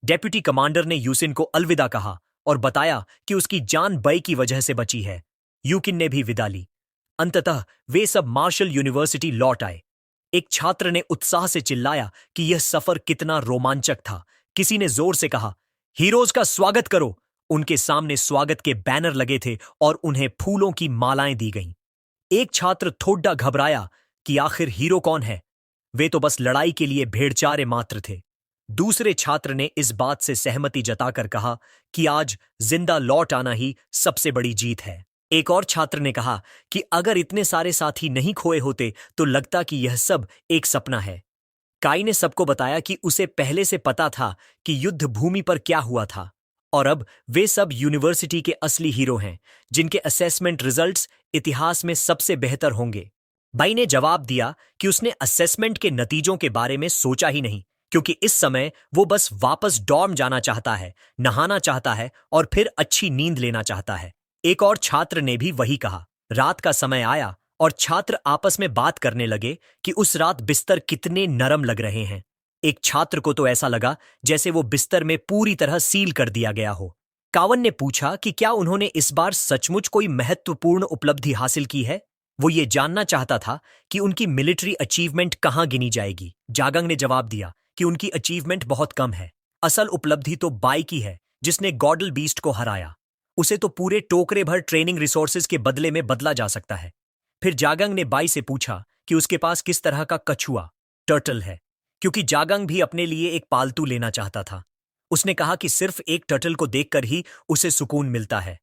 डेप्यूटी कमांडर ने यूसिन को अलविदा कहा और बताया कि उसकी जान बाई की वजह से बची है। यूकिन ने भी विदा ली। अंततः वे सब मार्शल यूनिवर्सिटी लौट आए। एक छात्र ने उत्साह से चिल्लाया कि यह सफर कितना रोमांचक था। किसी ने जोर से कहा, हीरोज का स्वागत करो। उनके सामने स्वागत के बैनर लगे थे और उन्हें फूलों की मालाएं दी गईं। एक छात्र थोड़ा घबराया कि आखिर हीरो कौन है। वे तो बस लड़ाई के लिए भेड़चारे मात्र थे। दूसरे छात्र ने इस बात से सहमति जताकर कहा कि आज जिंदा लौट आना ही सबसे बड़ी जीत है। एक और छात्र ने कहा कि अगर इतने सारे साथी नहीं खोए होते तो लगता कि यह सब एक सपना है। काई ने सबको बताया कि उसे पहले से पता था कि युद्ध भूमि पर क्या हुआ था और अब वे सब यूनिवर्सिटी के असली हीरो हैं, जिनके असेसमेंट रिजल्ट्स इतिहास में सबसे बेहतर होंगे। बाई ने जवाब दिया कि उसने असेसमेंट के नतीजों के बारे में सोचा ही नहीं, क्योंकि इस समय वो बस वापस डॉर्म जाना चाहता है, नहाना चाहता है और फिर अच्छी नींद लेना चाहता है। एक और छात्र ने भी वही कहा। रात का समय आया और छात्र आपस में बात करने लगे कि उस रात बिस्तर कितने नरम लग रहे हैं। एक छात्र को तो ऐसा लगा जैसे वो बिस्तर में पूरी तरह सील कर दिया गया हो। कावन ने पूछा कि क्या उन्होंने इस बार सचमुच कोई महत्वपूर्ण उपलब्धि हासिल की है। वो ये जानना चाहता था कि उनकी मिलिट्री अचीवमेंट कहाँ गिनी जाएगी। जागंग ने जवाब दिया कि उनकी अचीवमेंट बहुत कम है। असल उपलब्धि तो बाई की है, जिसने गॉडल बीस्ट को हराया। उसे तो पूरे टोकरे भर ट्रेनिंग रिसोर्सेज के बदले में बदला जा सकता है। फिर जागंग ने बाई से पूछा कि उसके पास किस तरह का कछुआ, टर्टल है, क्योंकि जागंग भी अपने लिए एक पालतू लेना चाहता था। उसने कहा कि सिर्फ एक टर्टल को देखकर ही उसे सुकून मिलता है।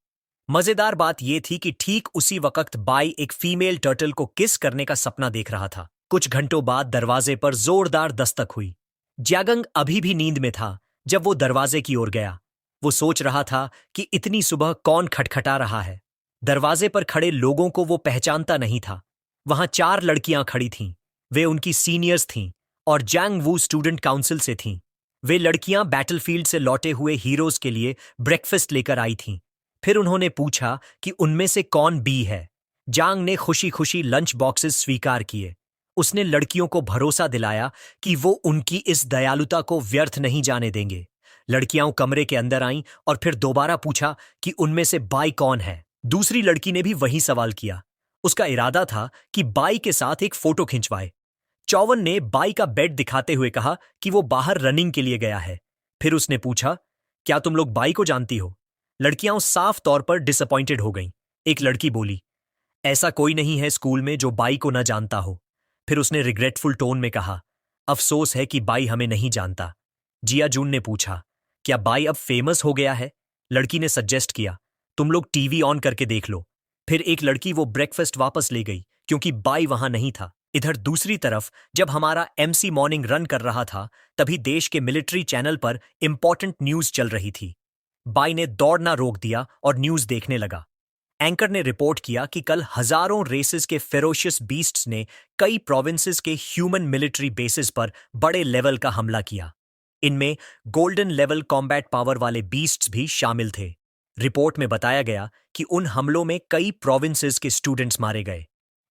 मजेदार बात यह थी कि ठीक उसी वक्त बाई एक फीमेल टर्टल को किस करने का सपना देख रहा था। कुछ घंटों बाद दरवाजे पर जोरदार दस्तक हुई। जागंग अभी भी नींद में था जब वो दरवाजे की ओर गया। वो सोच रहा था कि इतनी सुबह कौन खटखटा रहा है। दरवाजे पर खड़े लोगों को वो पहचानता नहीं था। वहां 4 लड़कियां खड़ी थीं। वे उनकी सीनियर्स थीं और जैंग वू स्टूडेंट काउंसिल से थीं। वे लड़कियां बैटलफील्ड से लौटे हुए हीरोज के लिए ब्रेकफास्ट लेकर आई थीं। फिर उन्होंने पूछा कि उनमें से कौन बी है। जांग ने खुशी खुशी लंच बॉक्सेस स्वीकार किए। उसने लड़कियों को भरोसा दिलाया कि वो उनकी इस दयालुता को व्यर्थ नहीं जाने देंगे। लड़कियां कमरे के अंदर आईं और फिर दोबारा पूछा कि उनमें से बाई कौन है। दूसरी लड़की ने भी वही सवाल किया। उसका इरादा था कि बाई के साथ एक फोटो खिंचवाए। चौवन ने बाई का बेड दिखाते हुए कहा कि वो बाहर रनिंग के लिए गया है। फिर उसने पूछा, क्या तुम लोग बाई को जानती हो? लड़कियां साफ तौर पर डिसअपॉइंटेड हो गईं। एक लड़की बोली, ऐसा कोई नहीं है स्कूल में जो बाई को न जानता हो। फिर उसने रिग्रेटफुल टोन में कहा, अफसोस है कि बाई हमें नहीं जानता। जिया जून ने पूछा, क्या बाई अब फेमस हो गया है? लड़की ने सजेस्ट किया, तुम लोग टीवी ऑन करके देख लो। फिर एक लड़की वो ब्रेकफास्ट वापस ले गई क्योंकि बाई वहां नहीं था। इधर दूसरी तरफ जब हमारा एमसी मॉर्निंग रन कर रहा था, तभी देश के मिलिट्री चैनल पर इंपॉर्टेंट न्यूज चल रही थी। बाई ने दौड़ना रोक दिया और न्यूज देखने लगा। एंकर ने रिपोर्ट किया कि कल हजारों रेसेस के फेरोशियस बीस्ट्स ने कई प्रोविंसेस के ह्यूमन मिलिट्री बेसिस पर बड़े लेवल का हमला किया। इनमें गोल्डन लेवल कॉम्बैट पावर वाले बीस्ट्स भी शामिल थे। रिपोर्ट में बताया गया कि उन हमलों में कई प्रोविंसेस के स्टूडेंट्स मारे गए,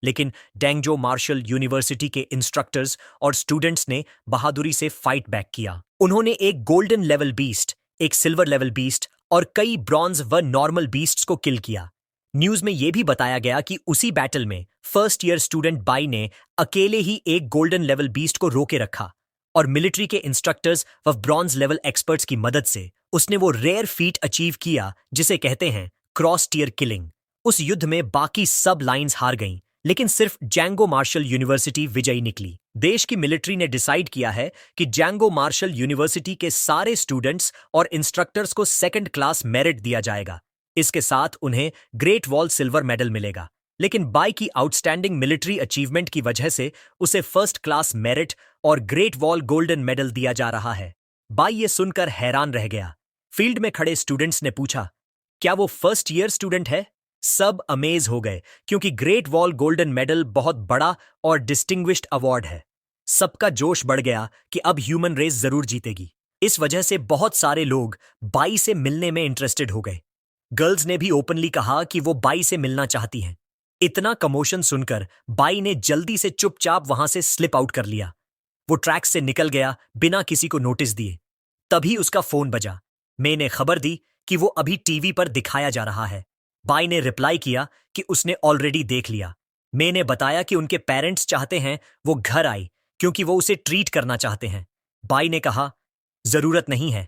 लेकिन डेंगजो मार्शल यूनिवर्सिटी के इंस्ट्रक्टर्स और स्टूडेंट्स ने बहादुरी से फाइट बैक किया। उन्होंने एक गोल्डन लेवल बीस्ट, एक सिल्वर लेवल बीस्ट और कई ब्रॉन्ज व नॉर्मल बीस्ट्स को किल किया। न्यूज में यह भी बताया गया कि उसी बैटल में फर्स्ट ईयर स्टूडेंट बाई ने अकेले ही एक गोल्डन लेवल बीस्ट को रोके रखा और मिलिट्री के इंस्ट्रक्टर्स व ब्रॉन्ज लेवल एक्सपर्ट्स की मदद से उसने वो रेयर फीट अचीव किया जिसे कहते हैं क्रॉस टीयर किलिंग। उस युद्ध में बाकी सब लाइंस हार गईं, लेकिन सिर्फ जैंगो मार्शल यूनिवर्सिटी विजयी निकली। देश की मिलिट्री ने डिसाइड किया है कि जैंगो मार्शल यूनिवर्सिटी के सारे स्टूडेंट्स और इंस्ट्रक्टर्स को सेकंड क्लास मेरिट दिया जाएगा। इसके साथ उन्हें ग्रेट वॉल सिल्वर मेडल मिलेगा, लेकिन बाई की आउटस्टैंडिंग मिलिट्री अचीवमेंट की वजह से उसे फर्स्ट क्लास मेरिट और ग्रेट वॉल गोल्डन मेडल दिया जा रहा है। बाई ये सुनकर हैरान रह गया। फील्ड में खड़े स्टूडेंट्स ने पूछा, क्या वो फर्स्ट ईयर स्टूडेंट है? सब अमेज हो गए, क्योंकि ग्रेट वॉल गोल्डन मेडल बहुत बड़ा और डिस्टिंग्विश्ड अवार्ड है। सबका जोश बढ़ गया कि अब ह्यूमन रेस जरूर जीतेगी। इस वजह से बहुत सारे लोग बाई से मिलने में इंटरेस्टेड हो गए। गर्ल्स ने भी ओपनली कहा कि वो बाई से मिलना चाहती हैं। इतना कमोशन सुनकर बाई ने जल्दी से चुपचाप वहां से स्लिप आउट कर लिया। वो ट्रैक से निकल गया बिना किसी को नोटिस दिए। तभी उसका फोन बजा। मैंने खबर दी कि वो अभी टीवी पर दिखाया जा रहा है। बाई ने रिप्लाई किया कि उसने ऑलरेडी देख लिया। मैंने बताया कि उनके पेरेंट्स चाहते हैं वो घर आए क्योंकि वो उसे ट्रीट करना चाहते हैं। बाई ने कहा, जरूरत नहीं है।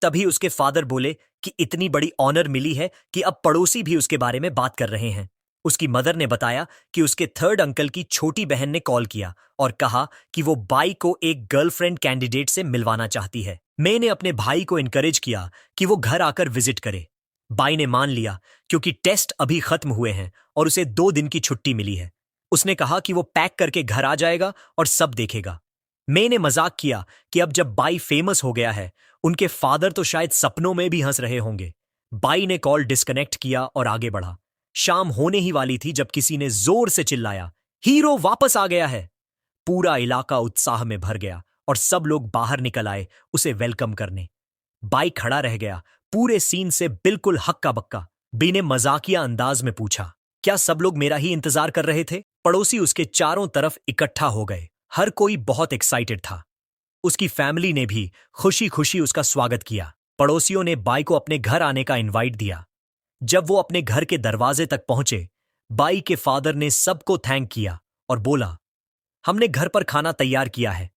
तभी उसके फादर बोले कि इतनी बड़ी ऑनर मिली है कि अब पड़ोसी भी उसके बारे में बात कर रहे हैं। उसकी मदर ने बताया कि उसके थर्ड अंकल की छोटी बहन ने कॉल किया और कहा कि वो बाई को एक गर्लफ्रेंड कैंडिडेट से मिलवाना चाहती है। मैंने अपने भाई को इनकरेज किया कि वो घर आकर विजिट करे। बाई ने मान लिया क्योंकि टेस्ट अभी खत्म हुए हैं और उसे 2 दिन की छुट्टी मिली है। उसने कहा कि वो पैक करके घर आ जाएगा और सब देखेगा। मैंने मजाक किया कि अब जब बाई फेमस हो गया है, उनके फादर तो शायद सपनों में भी हंस रहे होंगे। बाई ने कॉल डिस्कनेक्ट किया और आगे बढ़ा। शाम होने ही वाली थी जब किसी ने जोर से चिल्लाया, हीरो वापस आ गया है। पूरा इलाका उत्साह में भर गया और सब लोग बाहर निकल आए उसे वेलकम करने। बाई खड़ा रह गया, पूरे सीन से बिल्कुल हक्का बक्का। बी ने मजाकिया अंदाज में पूछा, क्या सब लोग मेरा ही इंतजार कर रहे थे? पड़ोसी उसके चारों तरफ इकट्ठा हो गए। हर कोई बहुत एक्साइटेड था। उसकी फैमिली ने भी खुशी खुशी उसका स्वागत किया। पड़ोसियों ने बाई को अपने घर आने का इनवाइट दिया। जब वो अपने घर के दरवाजे तक पहुंचे, बाई के फादर ने सबको थैंक किया और बोला, हमने घर पर खाना तैयार किया है,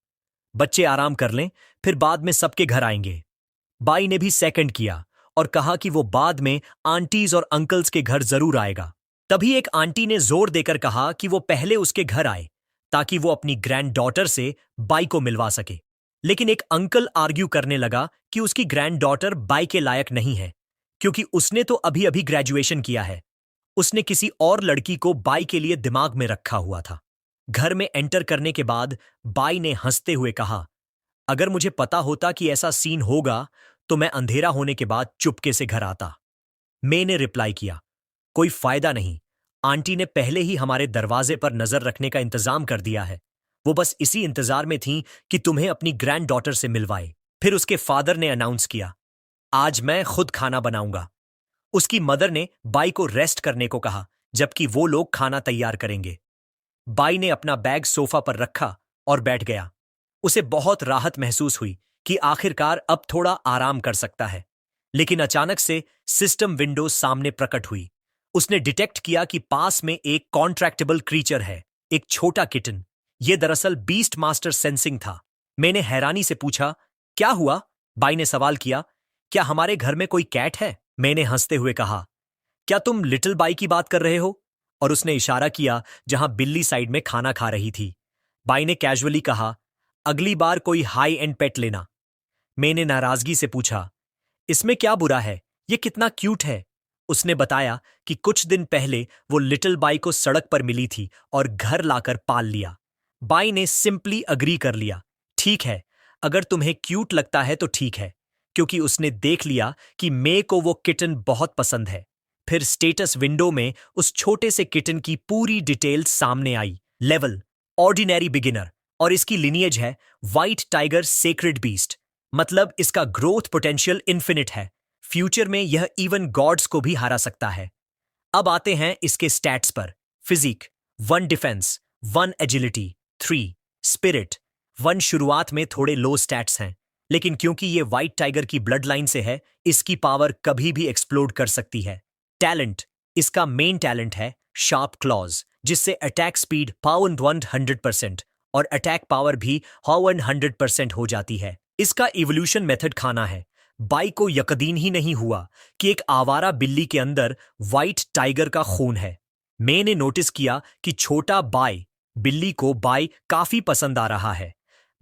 बच्चे आराम कर लें, फिर बाद में सबके घर आएंगे। बाई ने भी सेकंड किया और कहा कि वो बाद में आंटीज और अंकल्स के घर जरूर आएगा। तभी एक आंटी ने जोर देकर कहा कि वो पहले उसके घर आए ताकि वो अपनी ग्रैंड डॉटर से बाई को मिलवा सके। लेकिन एक अंकल आर्ग्यू करने लगा कि उसकी ग्रैंड डॉटर बाई के लायक नहीं है, क्योंकि उसने तो अभी अभी ग्रेजुएशन किया है। उसने किसी और लड़की को बाई के लिए दिमाग में रखा हुआ था। घर में एंटर करने के बाद बाई ने हंसते हुए कहा, अगर मुझे पता होता कि ऐसा सीन होगा तो मैं अंधेरा होने के बाद चुपके से घर आता। मैंने रिप्लाई किया, कोई फायदा नहीं, आंटी ने पहले ही हमारे दरवाजे पर नजर रखने का इंतजाम कर दिया है। वो बस इसी इंतजार में थी कि तुम्हें अपनी ग्रैंड डॉटर से मिलवाए। फिर उसके फादर ने अनाउंस किया, आज मैं खुद खाना बनाऊंगा। उसकी मदर ने बाई को रेस्ट करने को कहा, जबकि वो लोग खाना तैयार करेंगे। बाई ने अपना बैग सोफा पर रखा और बैठ गया। उसे बहुत राहत महसूस हुई कि आखिरकार अब थोड़ा आराम कर सकता है। लेकिन अचानक से सिस्टम विंडोज सामने प्रकट हुई। उसने डिटेक्ट किया कि पास में एक कॉन्ट्रैक्टेबल क्रीचर है, एक छोटा किटन। यह दरअसल बीस्ट मास्टर सेंसिंग था। मैंने हैरानी से पूछा, क्या हुआ? बाई ने सवाल किया, क्या हमारे घर में कोई कैट है? मैंने हंसते हुए कहा, क्या तुम लिटिल बाई की बात कर रहे हो? और उसने इशारा किया जहां बिल्ली साइड में खाना खा रही थी। बाई ने कैजुअली कहा, अगली बार कोई हाई एंड पेट लेना। मैंने नाराजगी से पूछा, इसमें क्या बुरा है? ये कितना क्यूट है। उसने बताया कि कुछ दिन पहले वो लिटिल बाई को सड़क पर मिली थी और घर लाकर पाल लिया। बाई ने सिंपली अग्री कर लिया। ठीक है, अगर तुम्हें क्यूट लगता है तो ठीक है, क्योंकि उसने देख लिया कि मे को वो किटन बहुत पसंद है। फिर स्टेटस विंडो में उस छोटे से किटन की पूरी डिटेल सामने आई। लेवल ऑर्डिनरी बिगिनर, और इसकी लिनिएज है व्हाइट टाइगर सेक्रेड बीस्ट, मतलब इसका ग्रोथ पोटेंशियल इन्फिनिट है। फ्यूचर में यह इवन गॉड्स को भी हरा सकता है। अब आते हैं इसके स्टैट्स पर। Physique 1 defence, 1 agility, 3 spirit. 1 शुरुआत में थोड़े लो स्टैट्स हैं, लेकिन क्योंकि ये व्हाइट टाइगर की ब्लड लाइन से है, इसकी पावर कभी भी एक्सप्लोड कर सकती है। टैलेंट, इसका मेन टैलेंट है शार्प क्लॉज, जिससे अटैक स्पीड 100% और अटैक पावर भी 100% हो जाती है। इसका इवोल्यूशन मेथड खाना है। बाई को यकीन ही नहीं हुआ कि एक आवारा बिल्ली के अंदर व्हाइट टाइगर का खून है। मैंने नोटिस किया कि छोटा बाई बिल्ली को बाई काफी पसंद आ रहा है।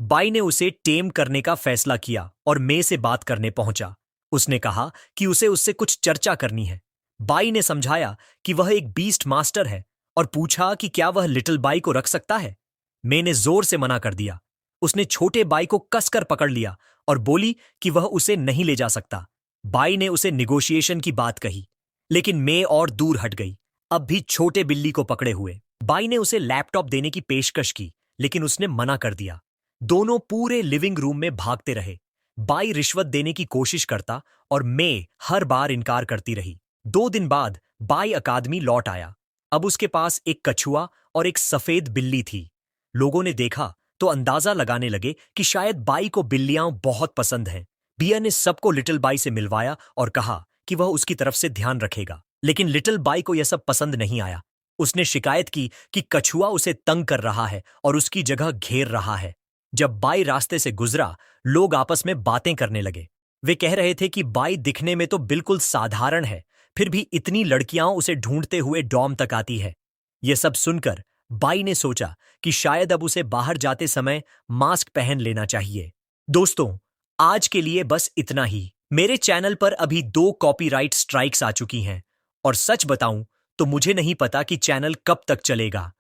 बाई ने उसे टेम करने का फैसला किया और मे से बात करने पहुंचा। उसने कहा कि उसे उससे कुछ चर्चा करनी है। बाई ने समझाया कि वह एक बीस्ट मास्टर है और पूछा कि क्या वह लिटिल बाई को रख सकता है। मैंने जोर से मना कर दिया। उसने छोटे बाई को कसकर पकड़ लिया और बोली कि वह उसे नहीं ले जा सकता। बाई ने उसे निगोशिएशन की बात कही, लेकिन मैं और दूर हट गई, अब भी छोटे बिल्ली को पकड़े हुए। बाई ने उसे लैपटॉप देने की पेशकश की, लेकिन उसने मना कर दिया। दोनों पूरे लिविंग रूम में भागते रहे। बाई रिश्वत देने की कोशिश करता और मैं हर बार इनकार करती रही। 2 दिन बाद बाई अकादमी लौट आया। अब उसके पास एक कछुआ और एक सफेद बिल्ली थी। लोगों ने देखा तो अंदाजा लगाने लगे कि शायद बाई को बिल्लियां बहुत पसंद हैं। बिया ने सबको लिटिल बाई से मिलवाया और कहा कि वह उसकी तरफ से ध्यान रखेगा, लेकिन लिटिल बाई को यह सब पसंद नहीं आया। उसने शिकायत की कि कछुआ उसे तंग कर रहा है और उसकी जगह घेर रहा है। जब बाई रास्ते से गुजरा, लोग आपस में बातें करने लगे। वे कह रहे थे कि बाई दिखने में तो बिल्कुल साधारण है, फिर भी इतनी लड़कियां उसे ढूंढते हुए डॉम तक आती है। यह सब सुनकर बाई ने सोचा कि शायद अब उसे बाहर जाते समय मास्क पहन लेना चाहिए। दोस्तों, आज के लिए बस इतना ही। मेरे चैनल पर अभी 2 कॉपीराइट स्ट्राइक्स आ चुकी हैं, और सच बताऊं तो मुझे नहीं पता कि चैनल कब तक चलेगा।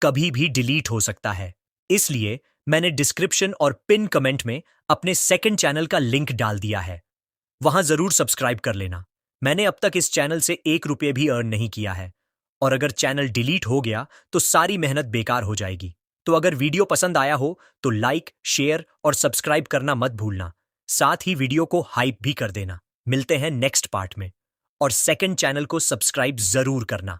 कभी भी डिलीट हो सकता है। इसलिए मैंने डिस्क्रिप्शन और पिन कमेंट में अपने सेकंड चैनल का लिंक डाल दिया है। वहां जरूर सब्सक्राइब कर लेना। मैंने अब तक इस चैनल से 1 रुपये भी अर्न नहीं किया है, और अगर चैनल डिलीट हो गया तो सारी मेहनत बेकार हो जाएगी। तो अगर वीडियो पसंद आया हो तो लाइक, शेयर और सब्सक्राइब करना मत भूलना। साथ ही वीडियो को हाइप भी कर देना। मिलते हैं नेक्स्ट पार्ट में, और सेकंड चैनल को सब्सक्राइब जरूर करना।